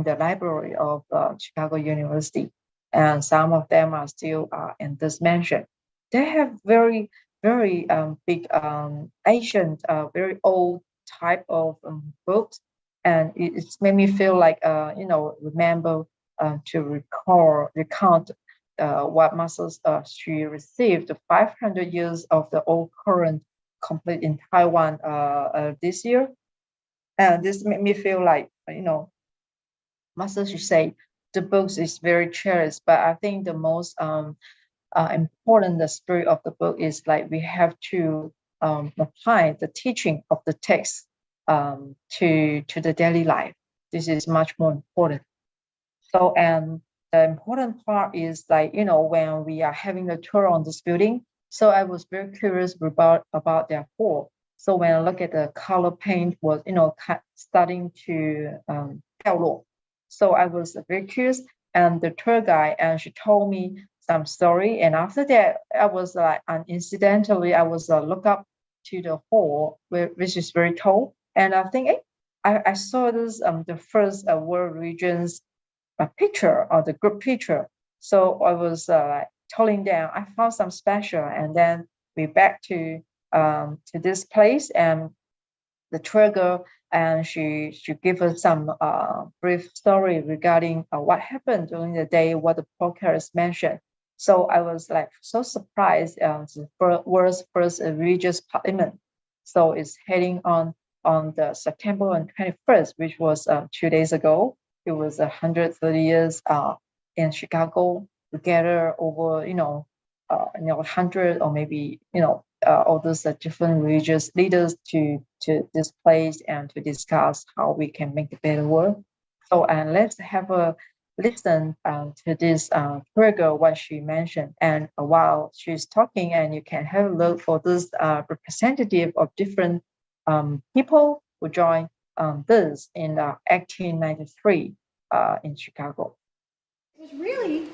the library of Chicago University, and some of them are still in this mansion. They have very, very big, ancient, very old type of books, and it's made me feel like remember to recount what muscles she received 500 years of the old current complete in Taiwan this year. And this made me feel like, Master should say the books is very cherished, but I think the most important, the spirit of the book is like we have to apply the teaching of the text to the daily life. This is much more important. So, and the important part is like, when we are having a tour on this building, so I was very curious about their hall. So when I look at the color paint was, starting to 掉落. So I was very curious, and the tour guide, and she told me some story. And after that, I was like, incidentally, I was look up to the hall, which is very tall. And I think, I saw this, the first world regions picture, or the group picture. So I was telling them I found some special, and then we back to this place, and the tour girl, and she gave us some brief story regarding what happened during the day, what the podcast mentioned. So I was like so surprised. The world's first religious parliament, so it's heading on the September 21st, which was 2 days ago. It was 130 years in Chicago. We gather over 100 or maybe all those different religious leaders to this place and to discuss how we can make a better world. So let's have a listen to this tour girl, what she mentioned. And while she's talking, and you can have a look for this representative of different people who joined this in 1893 in Chicago. It was really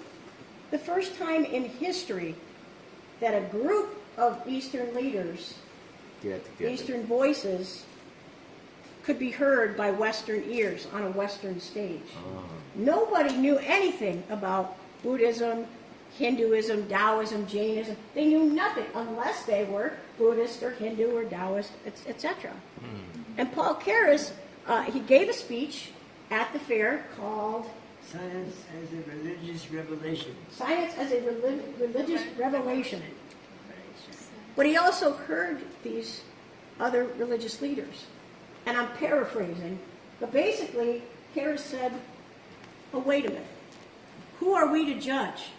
the first time in history that a group of Eastern leaders, Eastern voices, could be heard by Western ears on a Western stage. Nobody knew anything about Buddhism, Hinduism, Taoism, Jainism. They knew nothing unless they were Buddhist or Hindu or Taoist, etc. And Paul Karras, he gave a speech at the fair called Science as a Religious Revelation. Science as a Religious Revelation. But he also heard these other religious leaders. And I'm paraphrasing, but basically, Karras said, oh, wait a minute. Who are we to judge?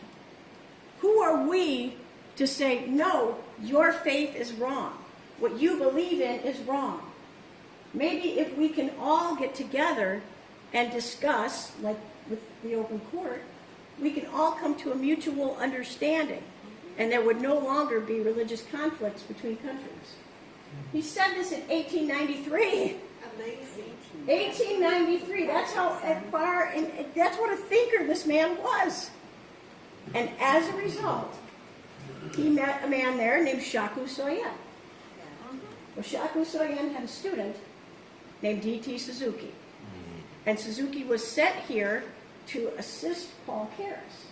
Who are we to say, no, your faith is wrong. What you believe in is wrong. Maybe if we can all get together and discuss, like with the open court, we can all come to a mutual understanding. and there would no longer be religious conflicts between countries. He said this in 1893. Amazing. 1893. That's how far, and that's what a thinker this man was. And as a result, he met a man there named Shaku Soyen. Well, Shaku Soyen had a student named D.T. Suzuki. And Suzuki was sent here to assist Paul Karras.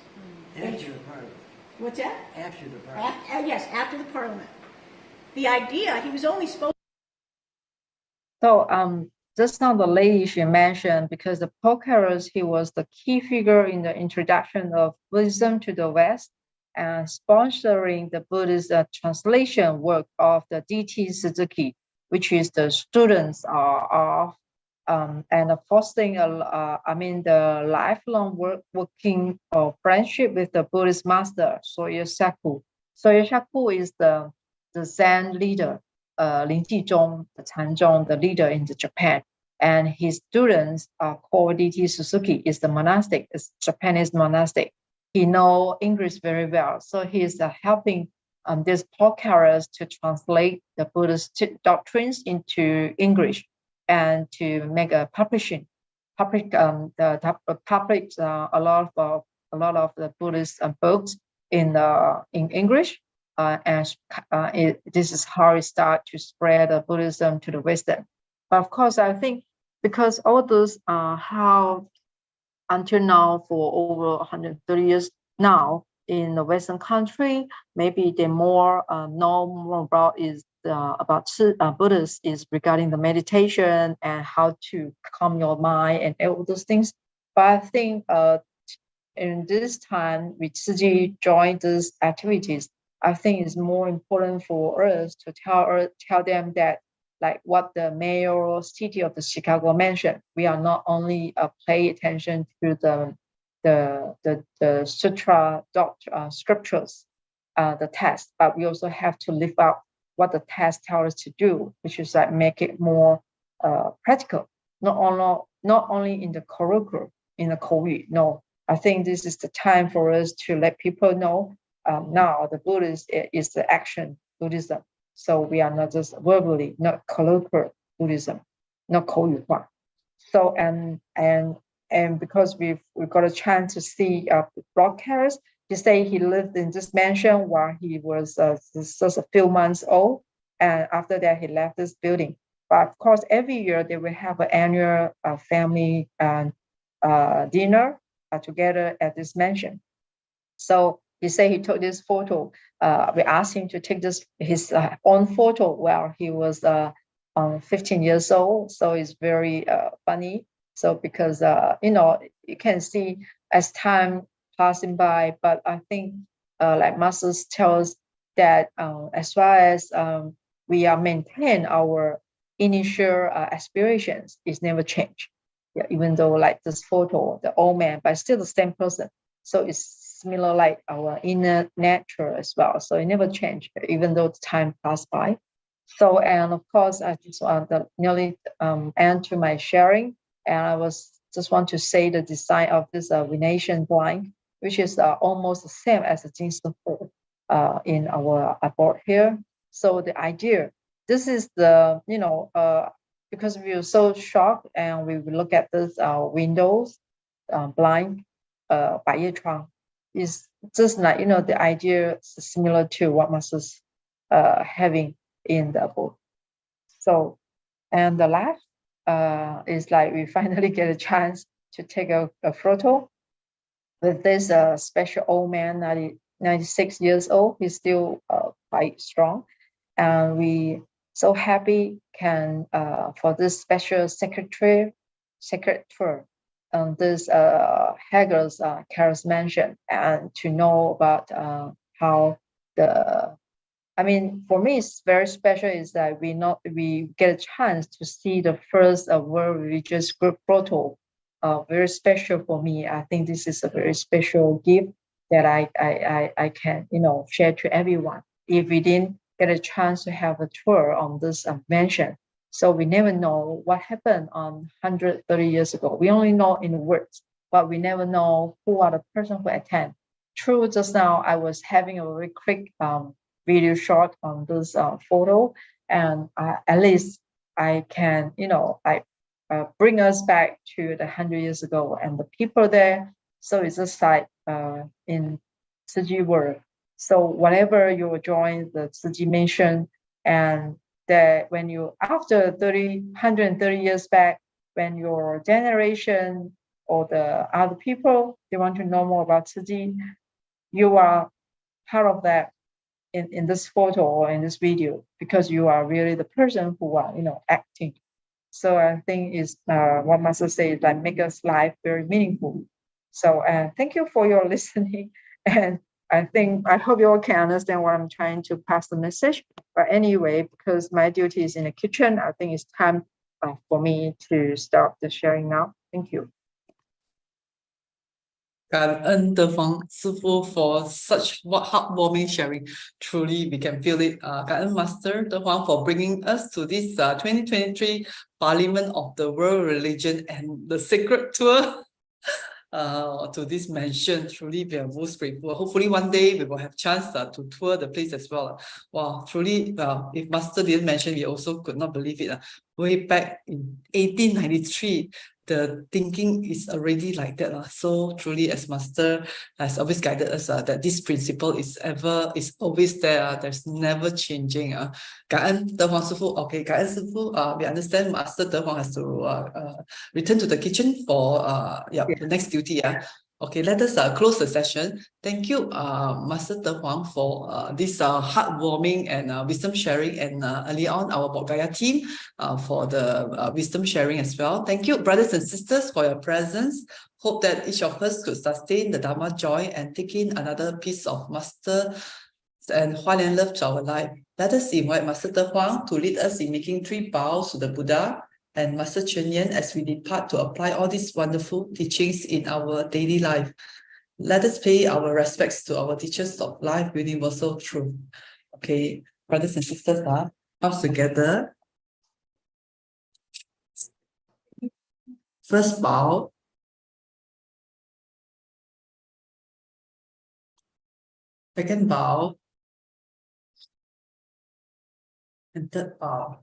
After the parliament. What's that? After the parliament. Yes, after the parliament. The idea, he was only supposed. So just now the lady she mentioned, because the Paul Karras, he was the key figure in the introduction of Buddhism to the West and sponsoring the Buddhist translation work of the D.T. Suzuki, which is the students of and fostering the lifelong working friendship with the Buddhist master Soye Shaku. Soye Shaku is the Zen leader, Lin Jizhong, the Chanzhong, the leader in Japan, and his students are called D.T. Suzuki. Is the monastic, is Japanese monastic. He knows English very well, so he is helping this Paul Karras to translate the Buddhist doctrines into English and to make a publishing, a lot of the Buddhist books in English, this is how it started to spread Buddhism to the Western. But of course, I think because all those how until now for over 130 years now in the Western country, maybe they more know more about is Buddhist is regarding the meditation and how to calm your mind and all those things. But I think in this time, with Siji joined these activities, I think it's more important for us to tell them that, like what the mayor city of the Chicago mentioned, we are not only pay attention to the sutra scriptures, the text, but we also have to live out what the text tells us to do, which is like make it more practical, not only in the curriculum, in the Koyu. No, I think this is the time for us to let people know now the Buddhist is the action Buddhism. So we are not just verbally, not colloquial Buddhism, not Koyu. So and because we've got a chance to see Paul Karras, he said he lived in this mansion while he was just a few months old, and after that he left this building. But of course, every year they will have an annual family dinner together at this mansion. So he said he took this photo. We asked him to take his own photo while he was 15 years old. So it's very funny. So because you can see as time passing by, but I think like Masters tells that as far as we are maintain our initial aspirations, it's never changed. Yeah, even though like this photo, the old man, but still the same person. So it's similar like our inner nature as well. So it never changed, even though the time passed by. So, and of course, I just want to nearly end to my sharing. And I just want to say the design of this Venetian blind, which is almost the same as the Jinsen in our board here. So the idea, this is the, because we were so shocked and we look at this windows, blind, 百叶窗, is just like, the idea is similar to what Masters having in the book. So, and the last is like we finally get a chance to take a photo with this special old man, 96 years old. He's still quite strong. And we so happy can for this special secretary this Hager's Karras mentioned, and to know about how for me it's very special is that we get a chance to see the first world religious group photo. Very special for me. I think this is a very special gift that I can share to everyone. If we didn't get a chance to have a tour on this mansion, so we never know what happened 130 years ago. We only know in words, but we never know who are the person who attend. true, just now I was having a very quick video shot on this photo, and at least I can, bring us back to the 100 years ago and the people there. So it's just like in Tzu world. So whenever you join the Tzu mission, and that when you after 130 years back, when your generation or the other people, they want to know more about Tzu, you are part of that in this photo or in this video, because you are really the person who are, acting. So I think is what Master says, that make us life very meaningful. So thank you for your listening. And I hope you all can understand what I'm trying to pass the message. But anyway, because my duty is in the kitchen, I think it's time for me to stop the sharing now. Thank you. 感恩德芳师傅 for such heartwarming sharing. Truly, we can feel it. 感恩 Master 德芳 for bringing us to this 2023 Parliament of the World Religion and the Sacred Tour to this mansion. Truly, we are most grateful. Hopefully, one day we will have chance to tour the place as well. Wow, truly, if Master didn't mention, we also could not believe it. Way back in 1893. The thinking is already like that. So truly, as Master has always guided us, that this principle is always there. There's never changing. 感恩德皇师父 Okay, 感恩师父 we understand Master De Huang has to return to the kitchen for the next duty. Okay, let us close the session. Thank you, Master De Huang, for this heartwarming and wisdom sharing, and early on our Bodhgaya team for the wisdom sharing as well. Thank you, brothers and sisters, for your presence. Hope that each of us could sustain the Dharma joy and take in another piece of Master and Hualien love to our life. Let us invite Master De Huang to lead us in making 3 bows to the Buddha and Master Cheng Yen as we depart to apply all these wonderful teachings in our daily life. Let us pay our respects to our teachers of life, universal truth. Okay, brothers and sisters, come together. First bow. Second bow. And third bow.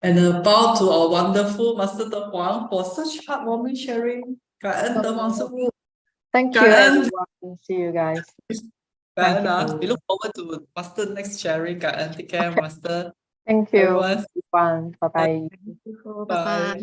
And a bow to our wonderful Master De Huang for such heartwarming sharing. Thank you, everyone. See you guys. We look forward to Master next sharing. Take care, Master. Thank you. Everyone. Bye bye. Bye.